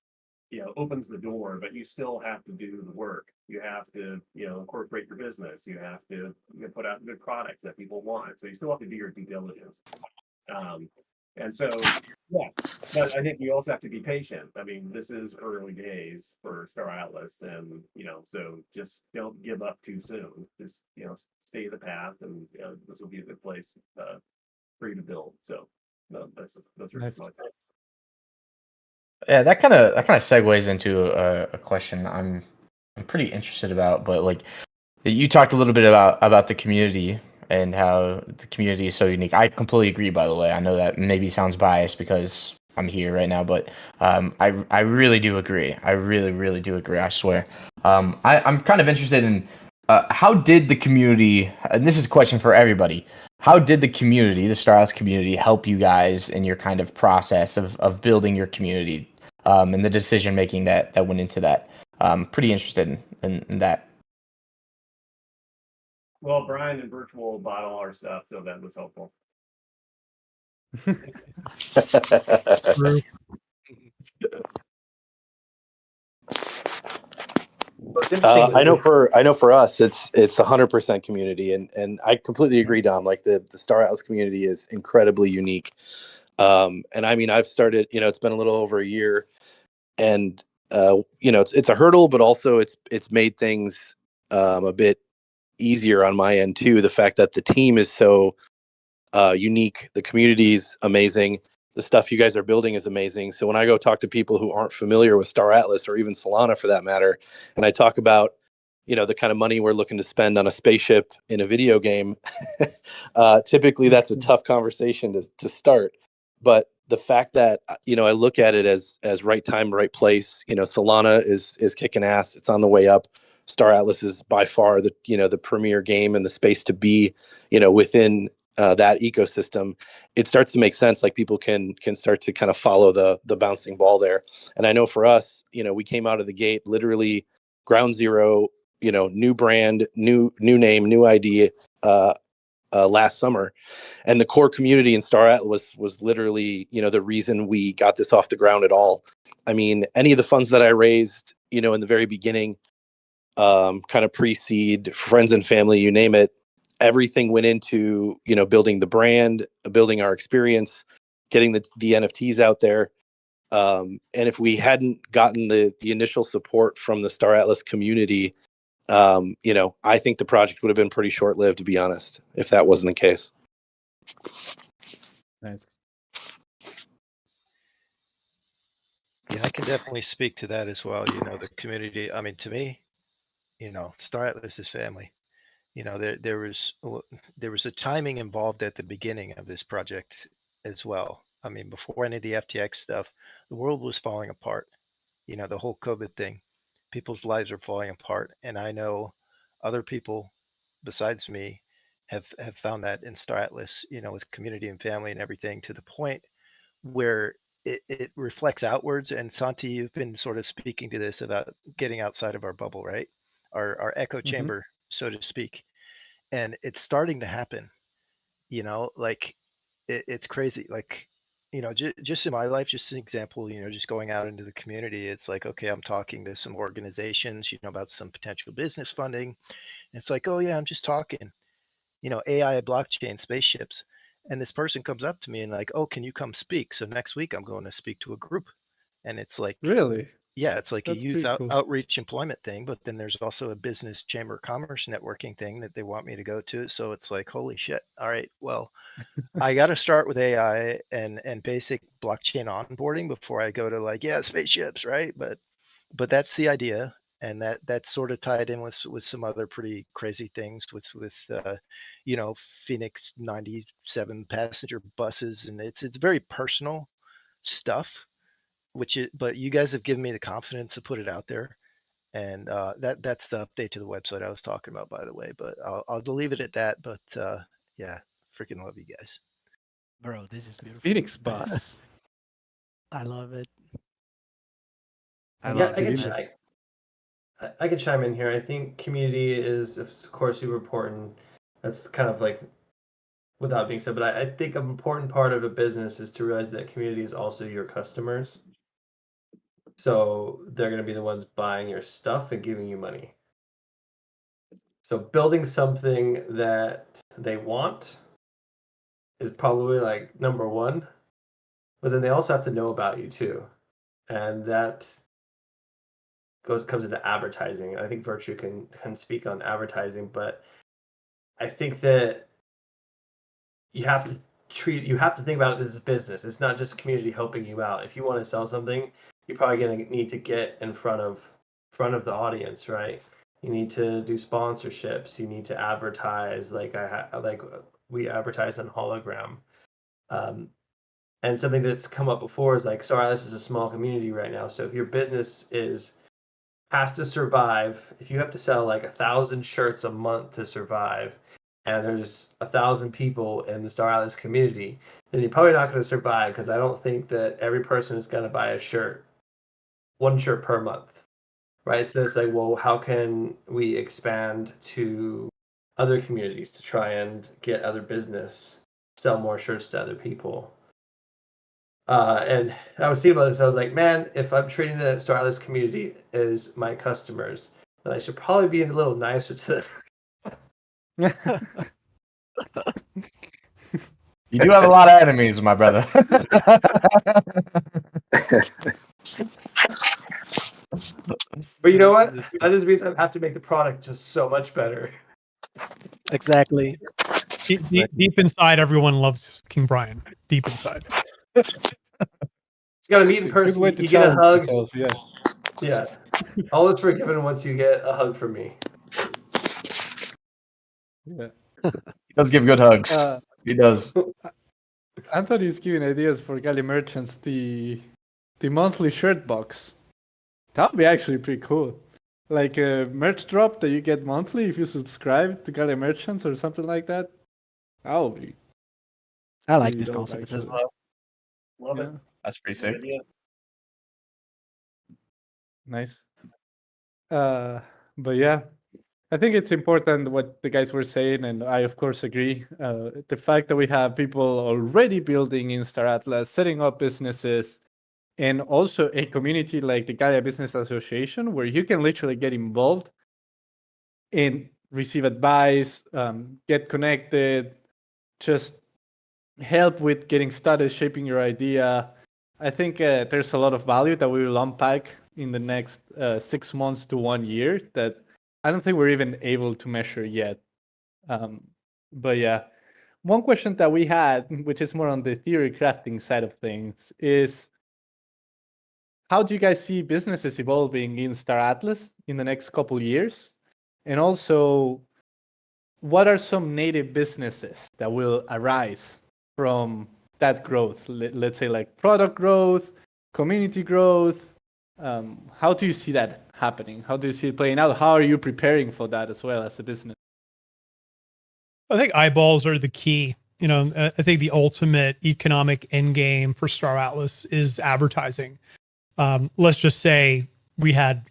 opens the door, but you still have to do the work. You have to, incorporate your business. You have to put out good products that people want. So you still have to do your due diligence. And so, yeah, but I think you also have to be patient. I mean, this is early days for Star Atlas, and so just don't give up too soon. Just stay the path, and this will be a good place for you to build. So, no, those are Nice. my thoughts. Yeah, that kind of segues into a question I'm pretty interested about, but like you talked a little bit about the community and how the community is so unique. I completely agree, by the way. I know that maybe sounds biased because I'm here right now, but I really do agree. I really, really do agree. I swear. I'm kind of interested in how did the community, and this is a question for everybody, how did the community, the Star House community, help you guys in your kind of process of building your community and the decision making that went into that? Pretty interested in that. Well, Brian and Virtual bought all our stuff, so that was helpful. Brew. Well, it's interesting I know that for us, it's 100% community, and I completely agree, Dom. Like the Star Atlas community is incredibly unique. And I mean, I've started. It's been a little over a year, and it's a hurdle, but also it's made things a bit easier on my end too. The fact that the team is so unique, the community's amazing. The stuff you guys are building is amazing. So when I go talk to people who aren't familiar with Star Atlas or even Solana for that matter, and I talk about the kind of money we're looking to spend on a spaceship in a video game, typically that's a tough conversation to start. But the fact that I look at it as right time, right place. Solana is kicking ass. It's on the way up. Star Atlas is by far the premier game and the space to be within that ecosystem. It starts to make sense. Like people can start to kind of follow the bouncing ball there. And I know for us, we came out of the gate literally ground zero. New brand, new name, new idea. Last summer, and the core community in Star Atlas was literally the reason we got this off the ground at all. I mean, any of the funds that I raised in the very beginning, kind of pre-seed, friends and family, you name it, everything went into building the brand, building our experience, getting the NFTs out there. And if we hadn't gotten the initial support from the Star Atlas community, I think the project would have been pretty short-lived, to be honest, if that wasn't the case. Nice. Yeah, I can definitely speak to that as well. The community. I mean, to me, Star Atlas is family. There was a timing involved at the beginning of this project as well. I mean, before any of the FTX stuff, the world was falling apart. The whole COVID thing, people's lives are falling apart, and I know other people besides me have found that in Star Atlas, with community and family and everything, to the point where it reflects outwards. And Santi, you've been sort of speaking to this about getting outside of our bubble, right? Our echo chamber, so to speak. And it's starting to happen, like it's crazy. Like, just in my life, just an example, just going out into the community, it's like, okay, I'm talking to some organizations, about some potential business funding. And it's like, oh yeah, I'm just talking, AI, blockchain, spaceships. And this person comes up to me and like, oh, can you come speak? So next week I'm going to speak to a group. And it's like, Really? yeah, it's like a That's youth pretty cool. outreach employment thing, but then there's also a business chamber of commerce networking thing that they want me to go to. So it's like, holy shit. All right, well, I got to start with AI and basic blockchain onboarding before I go to like, yeah, spaceships, right? But that's the idea, and that's sort of tied in with some other pretty crazy things with Phoenix 97 passenger buses, and it's very personal stuff, but you guys have given me the confidence to put it out there. And that's the update to the website I was talking about, by the way. But I'll leave it at that. But yeah, freaking love you guys. Bro, this is beautiful. Phoenix bus. I love it. I And Yeah, let's love I get it, can in ch- man. there. I can chime in here. I think community is, of course, super important. That's kind of like without being said, but I think an important part of a business is to realize that community is also your customers. So they're going to be the ones buying your stuff and giving you money. So building something that they want is probably like number one, but then they also have to know about you too. And that comes into advertising. I think Virtue can speak on advertising, but I think that you have to think about it as a business. It's not just community helping you out. If you want to sell something, you're probably going to need to get in front of the audience, right? You need to do sponsorships. You need to advertise. Like we advertise on Hologram. Um, and something that's come up before is like, sorry, this is a small community right now. So if your business has to survive, if you have to sell like 1,000 shirts a month to survive, and there's 1,000 people in the Star Atlas community, then you're probably not going to survive, because I don't think that every person is going to buy one shirt per month, right? So it's like, well, how can we expand to other communities to try and get other business, sell more shirts to other people? And I was thinking about this. I was like, man, if I'm treating the Star Atlas community as my customers, then I should probably be a little nicer to them. You do have a lot of enemies, my brother. But you know what? That just means I have to make the product just so much better. Exactly. Deep inside, everyone loves King Brian. Deep inside. You got to meet in Good person. way You, to you get a challenge hug. yourself, yeah. Yeah. All is forgiven once you get a hug from me. Yeah. He does give good hugs. He does. Anthony's giving ideas for Galley merchants, the monthly shirt box. That would be actually pretty cool. Like a merch drop that you get monthly if you subscribe to Galley merchants or something like that. That would be I like pretty this dope, concept as actually. well. Love Yeah, it. That's pretty Good sick. idea. nice. But yeah, I think it's important what the guys were saying, and I of course agree. The fact that we have people already building in Star Atlas, setting up businesses, and also a community like the Gaia Business Association where you can literally get involved and receive advice, get connected, just help with getting started, shaping your idea. I think there's a lot of value that we will unpack in the next 6 months to 1 year that I don't think we're even able to measure yet. But yeah, one question that we had, which is more on the theory crafting side of things, is how do you guys see businesses evolving in Star Atlas in the next couple years? And also, what are some native businesses that will arise from that growth? Let's say like product growth, community growth. How do you see that happening? How do you see it playing out? How are you preparing for that as well as a business? I think eyeballs are the key. I think the ultimate economic end game for Star Atlas is advertising. Let's just say we had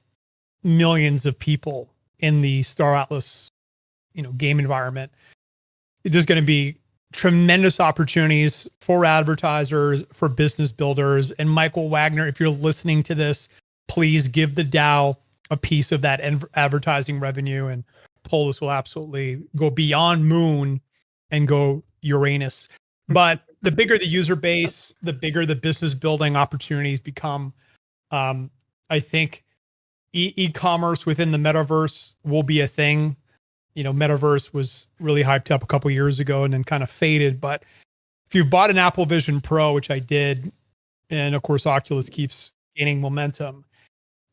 millions of people in the Star Atlas, game environment. There's going to be tremendous opportunities for advertisers, for business builders. And Michael Wagner, if you're listening to this, please give the DAO a piece of that advertising revenue, and Polis will absolutely go beyond Moon and go Uranus. But the bigger the user base, the bigger the business building opportunities become. I think e-commerce within the metaverse will be a thing. Metaverse was really hyped up a couple years ago and then kind of faded. But if you bought an Apple Vision Pro, which I did, and of course Oculus keeps gaining momentum,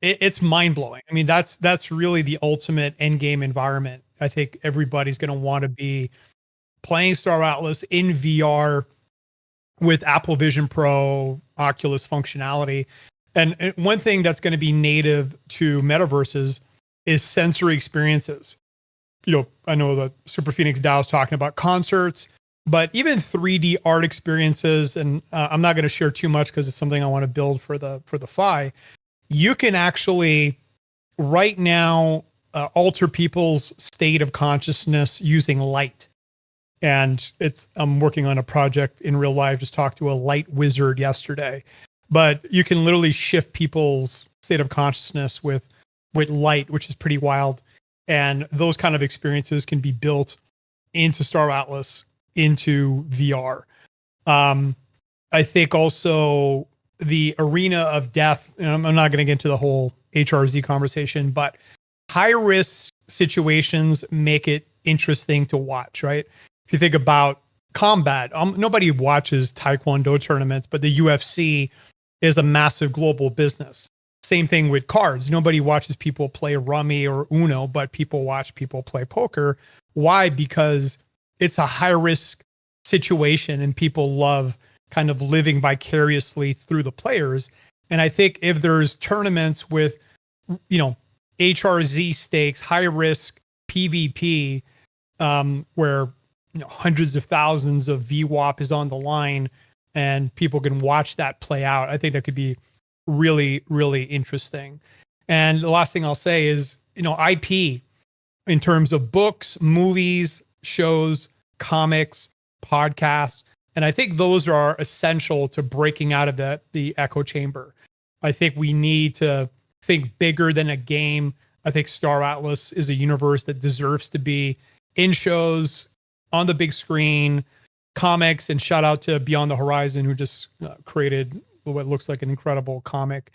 it's mind blowing. I mean, that's really the ultimate end game environment. I think everybody's going to want to be playing Star Atlas in VR with Apple Vision Pro, Oculus functionality. And one thing that's going to be native to metaverses is sensory experiences. I know that Super Phoenix DAO is talking about concerts, but even 3D art experiences. And I'm not going to share too much because it's something I want to build for the Fi. You can actually right now alter people's state of consciousness using light. And I'm working on a project in real life. Just talked to a light wizard yesterday, but you can literally shift people's state of consciousness with light, which is pretty wild. And those kind of experiences can be built into Star Atlas, into VR. I think also the arena of death, and I'm not going to get into the whole HRZ conversation, but high risk situations make it interesting to watch, right? If you think about combat, nobody watches Taekwondo tournaments, but the UFC is a massive global business. Same thing with cards. Nobody watches people play rummy or Uno, but people watch people play poker. Why? Because it's a high risk situation and people love kind of living vicariously through the players. And I think if there's tournaments with, HRZ stakes, high risk PvP, where hundreds of thousands of VWAP is on the line and people can watch that play out, I think that could be really, really interesting. And the last thing I'll say is, IP in terms of books, movies, shows, comics, podcasts. And I think those are essential to breaking out of the echo chamber. I think we need to think bigger than a game. I think Star Atlas is a universe that deserves to be in shows, on the big screen, comics, and shout out to Beyond the Horizon, who just created what looks like an incredible comic.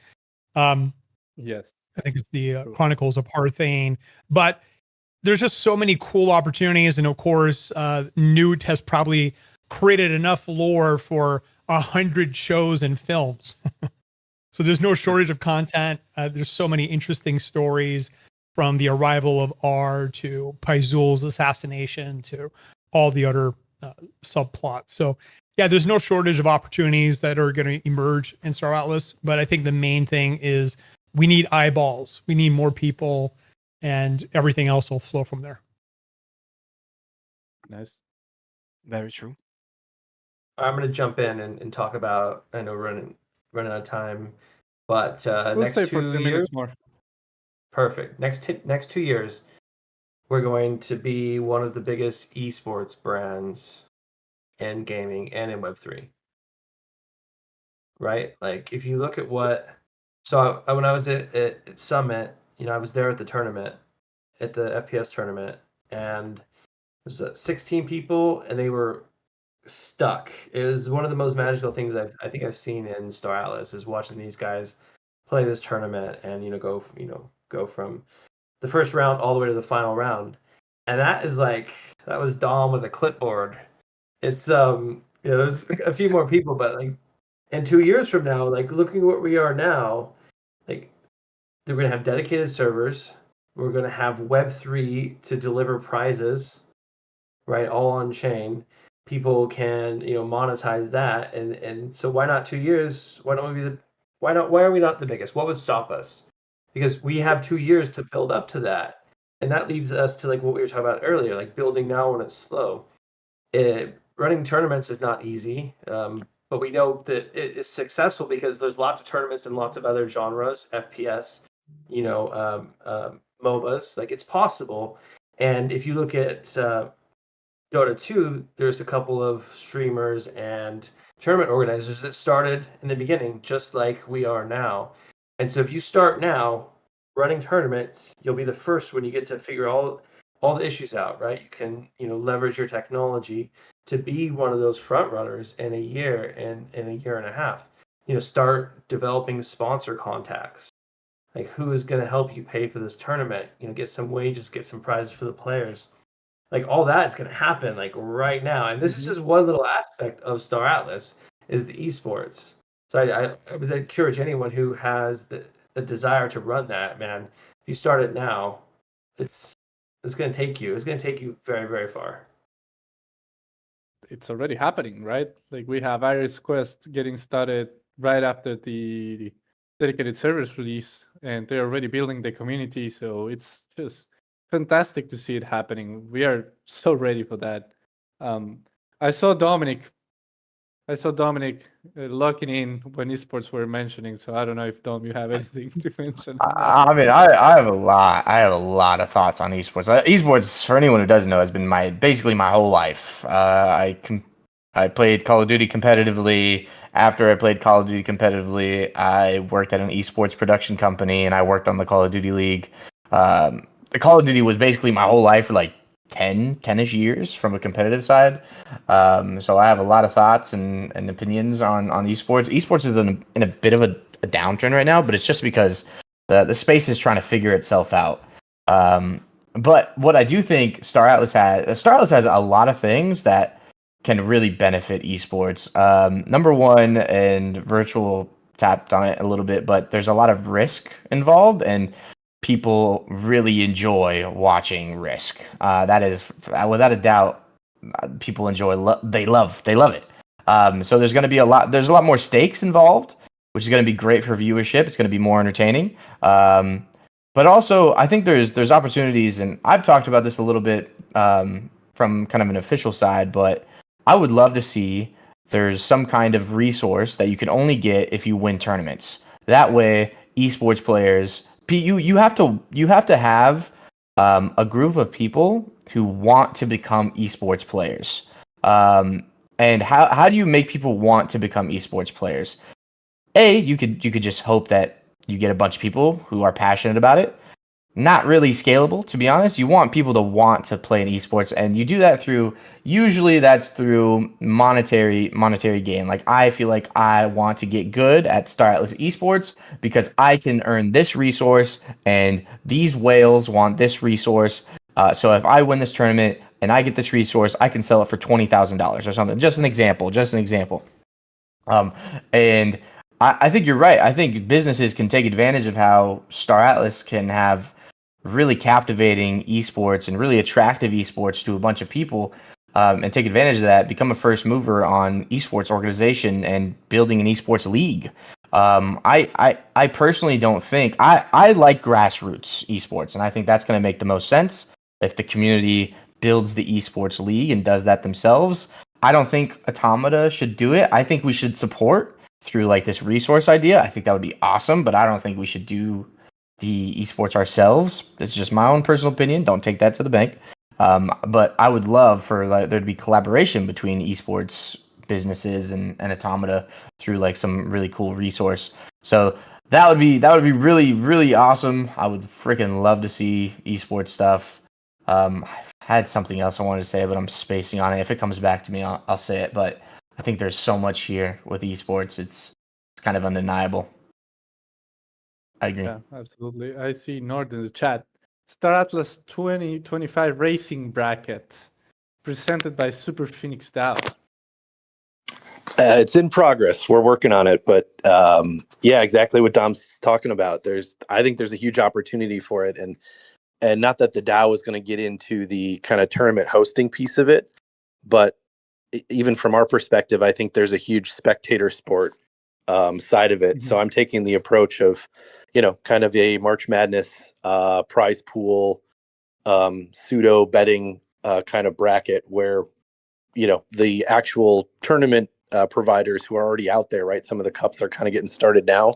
Yes. I think it's the Chronicles of Parthane. But there's just so many cool opportunities. And of course, Newt has probably created enough lore for 100 shows and films. So there's no shortage of content. There's so many interesting stories, from the arrival of R to Paizul's assassination to all the other subplots. So yeah, there's no shortage of opportunities that are going to emerge in Star Atlas. But I think the main thing is we need eyeballs. We need more people, and everything else will flow from there. Nice. Very true. I'm going to jump in and talk about, I know we're running out of time, but We'll next stay for 2 2 years, minutes more. perfect. Next 2 years, we're going to be one of the biggest esports brands in gaming and in Web3. Right? Like if you look at so when I was at Summit, I was there at the tournament, at the FPS tournament, and there's 16 people, and they were stuck. It was one of the most magical things I think I've seen in Star Atlas, is watching these guys play this tournament and go from the first round all the way to the final round. And that was Dom with a clipboard. It's there's a few more people, but and 2 years from now, looking at what we are now, they're going to have dedicated servers. We're going to have Web3 to deliver prizes, right? All on chain. People can, monetize that. And so why not 2 years? Why are we not the biggest? What would stop us? Because we have 2 years to build up to that. And that leads us to like what we were talking about earlier, like building now when it's slow. Running tournaments is not easy, but we know that it is successful because there's lots of tournaments and lots of other genres, FPS, MOBAs. Like it's possible. And if you look at Dota 2, there's a couple of streamers and tournament organizers that started in the beginning, just like we are now. And so if you start now running tournaments, you'll be the first when you get to figure all the issues out, right? You can, leverage your technology to be one of those front runners in a year and in a year and a half. Start developing sponsor contacts. Like who is going to help you pay for this tournament? Get some wages, get some prizes for the players. Like all that is going to happen like right now, and this is just one little aspect of Star Atlas is the esports. So I would encourage anyone who has the desire to run that, man. If you start it now, it's going to take you. It's going to take you very, very far. It's already happening, right? Like we have Iris Quest getting started right after the dedicated servers release, and they're already building the community. So it's just fantastic to see it happening. We are so ready for that. I saw Dominic locking in when esports were mentioning. So I don't know if Dom, you have anything to mention. I mean, I have a lot. I have a lot of thoughts on esports. Esports, for anyone who doesn't know, has been basically my whole life. I played Call of Duty competitively. After I played Call of Duty competitively, I worked at an esports production company, and I worked on the Call of Duty League. The Call of Duty was basically my whole life for like 10-ish years from a competitive side. So I have a lot of thoughts and opinions on esports. Esports is in a bit of a downturn right now, but it's just because the space is trying to figure itself out. But what I do think Star Atlas has a lot of things that can really benefit esports. Number one, and Virtual tapped on it a little bit, but there's a lot of risk involved, and people really enjoy watching risk. That is, without a doubt, people enjoy. They love it. So there's going to be There's a lot more stakes involved, which is going to be great for viewership. It's going to be more entertaining. But also, I think there's opportunities, and I've talked about this a little bit from kind of an official side, but I would love to see there's some kind of resource that you can only get if you win tournaments. That way, esports players, you have to have a group of people who want to become esports players. And how do you make people want to become esports players? You could just hope that you get a bunch of people who are passionate about it. Not really scalable, to be honest. You want people to want to play in esports, and you do that usually that's through monetary gain. Like I feel like I want to get good at Star Atlas esports because I can earn this resource, and these whales want this resource. So if I win this tournament and I get this resource, I can sell it for $20,000 or something. Just an example. And I think you're right. I think businesses can take advantage of how Star Atlas can have really captivating esports and really attractive esports to a bunch of people, and take advantage of that, become a first mover on esports organization and building an esports league. I personally don't think I like grassroots esports, and I think that's going to make the most sense if the community builds the esports league and does that themselves. I don't think Automata should do it. I think we should support through like this resource idea. I think that would be awesome, but I don't think we should do the esports ourselves. It's just my own personal opinion. Don't take that to the bank. But I would love for there to be collaboration between esports businesses and Automata through like some really cool resource. So that would be really, really awesome. I would freaking love to see esports stuff. I had something else I wanted to say, but I'm spacing on it. If it comes back to me, I'll say it. But I think there's so much here with esports. It's kind of undeniable. I agree. Yeah, absolutely. I see Nord in the chat. Star Atlas 2025 Racing Bracket, presented by Super Phoenix DAO. It's in progress. We're working on it, but yeah, exactly what Dom's talking about. I think there's a huge opportunity for it, and not that the DAO is going to get into the kind of tournament hosting piece of it, but even from our perspective, I think there's a huge spectator sport side of it. So I'm taking the approach of, kind of a March Madness prize pool pseudo betting kind of bracket where, the actual tournament providers who are already out there, right? Some of the cups are kind of getting started now.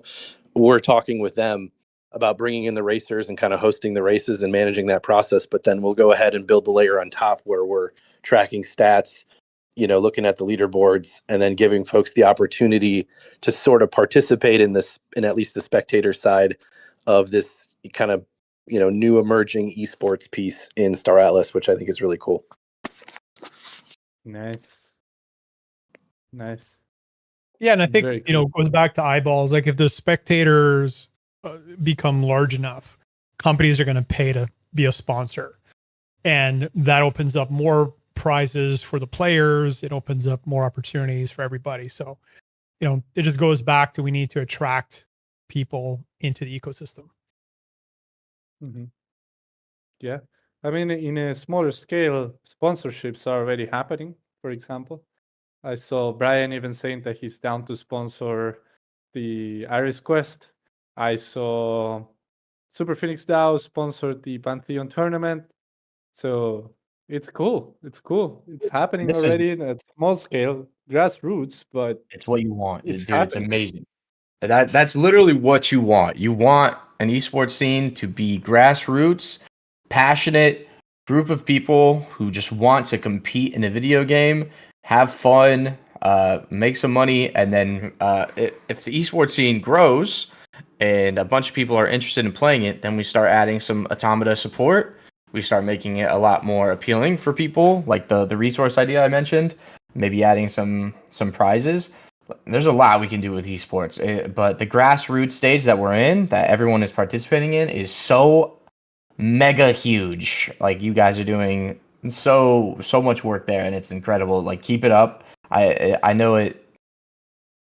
We're talking with them about bringing in the racers and kind of hosting the races and managing that process. But then we'll go ahead and build the layer on top where we're tracking stats, looking at the leaderboards, and then giving folks the opportunity to sort of participate in this, in at least the spectator side of this kind of, new emerging esports piece in Star Atlas, which I think is really cool. Nice. Yeah, and I think Very cool. it goes back to eyeballs. Like if the spectators become large enough, companies are going to pay to be a sponsor, and that opens up more prizes for the players. It opens up more opportunities for everybody. So, it just goes back to we need to attract people into the ecosystem. Mm-hmm. Yeah. I mean, in a smaller scale, sponsorships are already happening. For example, I saw Brian even saying that he's down to sponsor the Iris Quest. I saw Super Phoenix DAO sponsored the Pantheon tournament. So it's cool. It's happening This is already at small scale, grassroots, but it's what you want, it's dude. It's happening. amazing. That's literally what you want. You want an esports scene to be grassroots, passionate group of people who just want to compete in a video game, have fun, make some money, and then if the esports scene grows and a bunch of people are interested in playing it, then we start adding some automata support. We start making it a lot more appealing for people, like the resource idea I mentioned. Maybe adding some prizes. There's a lot we can do with esports, but the grassroots stage that we're in, that everyone is participating in, is so mega huge. Like you guys are doing so much work there, and it's incredible. Like keep it up. I know it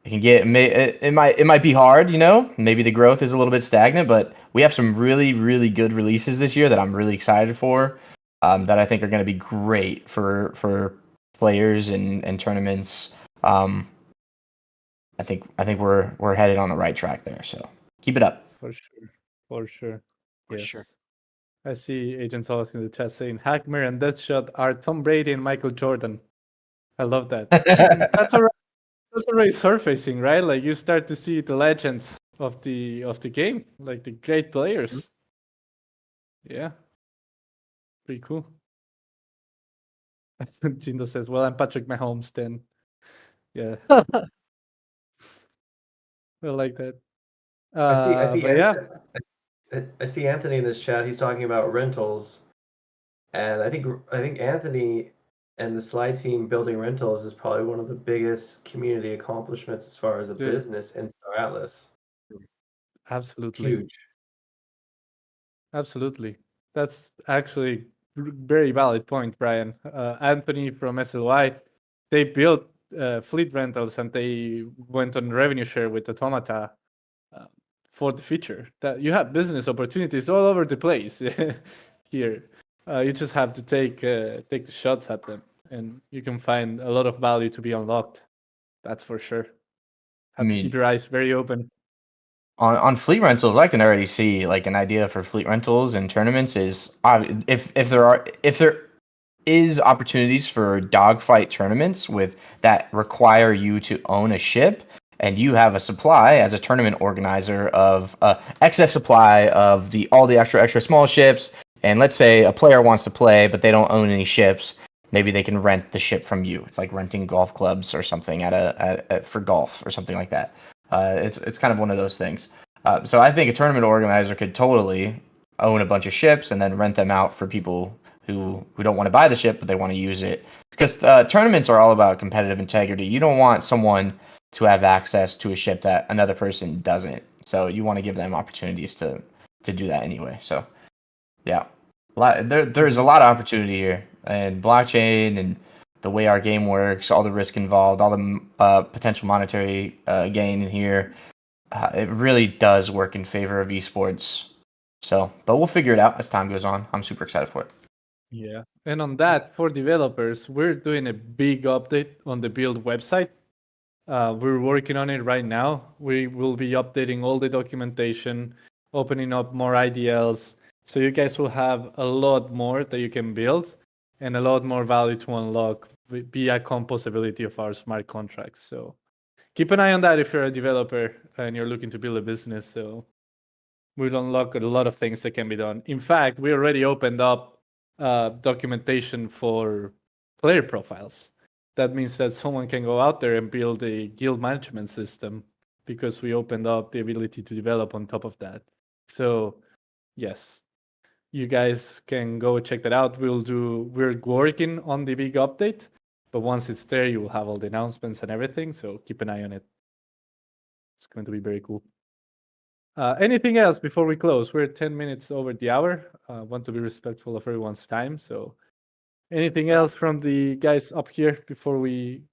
can get it might be hard, maybe the growth is a little bit stagnant, but we have some really good releases this year that I'm really excited for, that I think are going to be great for players and tournaments. I think we're headed on the right track there, so keep it up. For sure. For Yes. sure. I see Agent Solid in the chat saying Hackmer and Deathshot are Tom Brady and Michael Jordan. I love that. That's already surfacing, right? Like you start to see the legends of the game, like the great players. Yeah. Pretty cool. Jindo says, well, I'm Patrick Mahomes then. Yeah. I like that. I see But yeah. I see Anthony in this chat. He's talking about rentals, and I think Anthony and the Slide team building rentals is probably one of the biggest community accomplishments as far as a Dude. business in Star Atlas. Absolutely. Huge. Absolutely. That's actually very valid point, Brian. Anthony from SLY, they built fleet rentals and they went on revenue share with Automata for the future. That you have business opportunities all over the place here. You just have to take the shots at them, and you can find a lot of value to be unlocked. That's for sure. Have to keep your eyes very open. On fleet rentals, I can already see like an idea for fleet rentals and tournaments is if there is opportunities for dogfight tournaments with that require you to own a ship, and you have a supply as a tournament organizer of excess supply of all the extra small ships, and let's say a player wants to play but they don't own any ships, maybe they can rent the ship from you. It's like renting golf clubs or something for golf or something like that. It's kind of one of those things. So I think a tournament organizer could totally own a bunch of ships and then rent them out for people who don't want to buy the ship but they want to use it, because tournaments are all about competitive integrity. You don't want someone to have access to a ship that another person doesn't, so you want to give them opportunities to do that anyway. So yeah, there's a lot of opportunity here, and blockchain and the way our game works, all the risk involved, all the potential monetary gain in here, it really does work in favor of esports. So, but we'll figure it out as time goes on. I'm super excited for it. Yeah. And on that, for developers, we're doing a big update on the build website. We're working on it right now. We will be updating all the documentation, opening up more IDLs, So you guys will have a lot more that you can build and a lot more value to unlock via composability of our smart contracts. So keep an eye on that if you're a developer and you're looking to build a business. So we'll unlock a lot of things that can be done. In fact, we already opened up documentation for player profiles. That means that someone can go out there and build a guild management system because we opened up the ability to develop on top of that. So yes, you guys can go check that out. We're working on the big update, but once it's there, you will have all the announcements and everything. So keep an eye on it. It's going to be very cool. Anything else before we close? We're 10 minutes over the hour. Want to be respectful of everyone's time. So anything else from the guys up here before we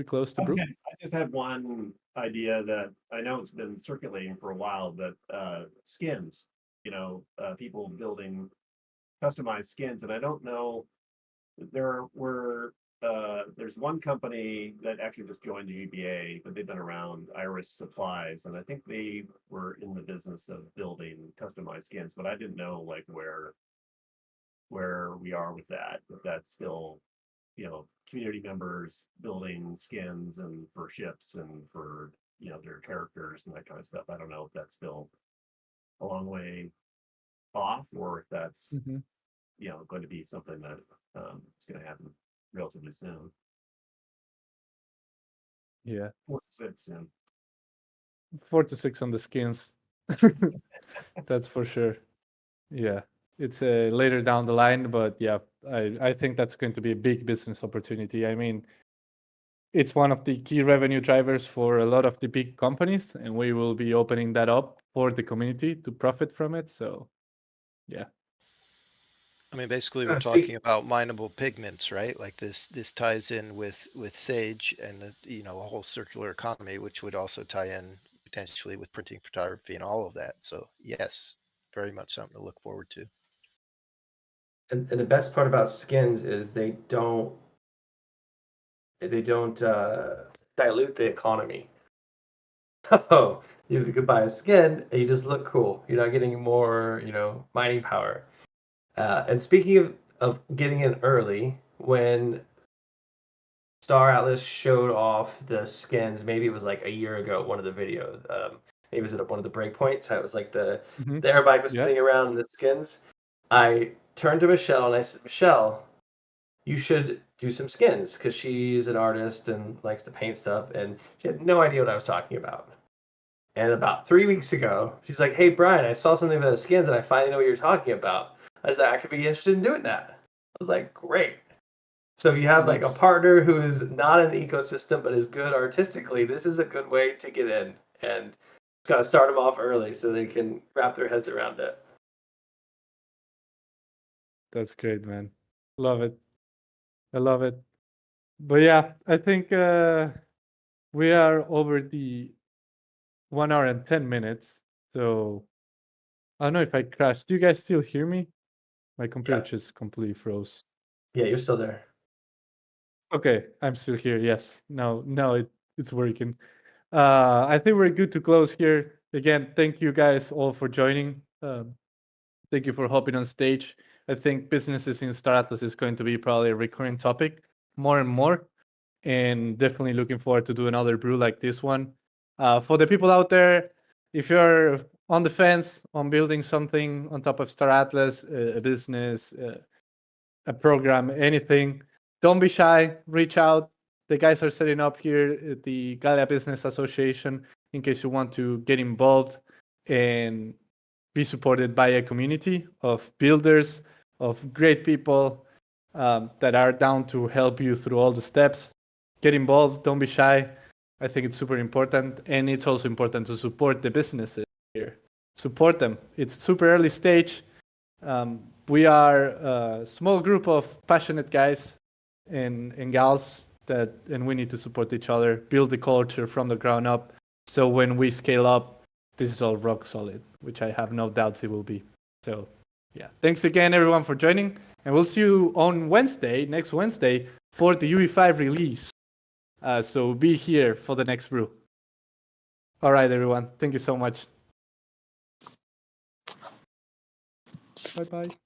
close the brew? I just had one idea that I know it's been circulating for a while, but skins, people building customized skins. And I don't know, there's one company that actually just joined the GBA, but they've been around, Iris Supplies, and I think they were in the business of building customized skins, but I didn't know like where we are with that, if that's still, community members building skins and for ships and for, their characters and that kind of stuff. I don't know if that's still a long way off or if that's, going to be something that is going to happen relatively soon. Yeah. 4 to 6 soon. 4 to 6 on the skins. That's for sure. Yeah. It's later down the line, but yeah, I think that's going to be a big business opportunity. I mean, it's one of the key revenue drivers for a lot of the big companies, and we will be opening that up for the community to profit from it. So, yeah. I mean, basically, we're Speak- talking about mineable pigments, right? Like this ties in with Sage and a whole circular economy, which would also tie in potentially with printing photography and all of that. So yes, very much something to look forward to. And the best part about skins is they don't dilute the economy. Oh, you could buy a skin and you just look cool. You're not getting more, mining power. And speaking of getting in early, when Star Atlas showed off the skins, maybe it was like a year ago, one of the videos. Maybe it was at one of the breakpoints. How it was like the airbike was spinning around in the skins. I turned to Michelle and I said, Michelle, you should do some skins because she's an artist and likes to paint stuff. And she had no idea what I was talking about. And about 3 weeks ago, she's like, hey, Brian, I saw something about the skins and I finally know what you're talking about. I was like, I could be interested in doing that. I was like, great. So if you have like a partner who is not in the ecosystem but is good artistically, this is a good way to get in and got to start them off early so they can wrap their heads around it. That's great, man. Love it. I love it. But yeah, I think we are over the 1 hour and 10 minutes. So I don't know if I crashed. Do you guys still hear me? My computer just completely froze. Yeah, you're still there. Okay, I'm still here. Yes. No, it's working. I think we're good to close here. Again, thank you guys all for joining. Thank you for hopping on stage. I think businesses in Star Atlas is going to be probably a recurring topic more and more. And definitely looking forward to do another brew like this one. For the people out there, if you're on the fence on building something on top of Star Atlas, a business, a program, anything, don't be shy. Reach out. The guys are setting up here at the Galia Business Association in case you want to get involved and be supported by a community of builders, of great people that are down to help you through all the steps. Get involved. Don't be shy. I think it's super important. And it's also important to support the businesses here. Support them. It's super early stage. We are a small group of passionate guys and gals and we need to support each other, build the culture from the ground up. So when we scale up, this is all rock solid, which I have no doubts it will be. So yeah, thanks again everyone for joining, and we'll see you on next Wednesday, for the UE5 release. So be here for the next brew. All right, everyone. Thank you so much. Bye bye.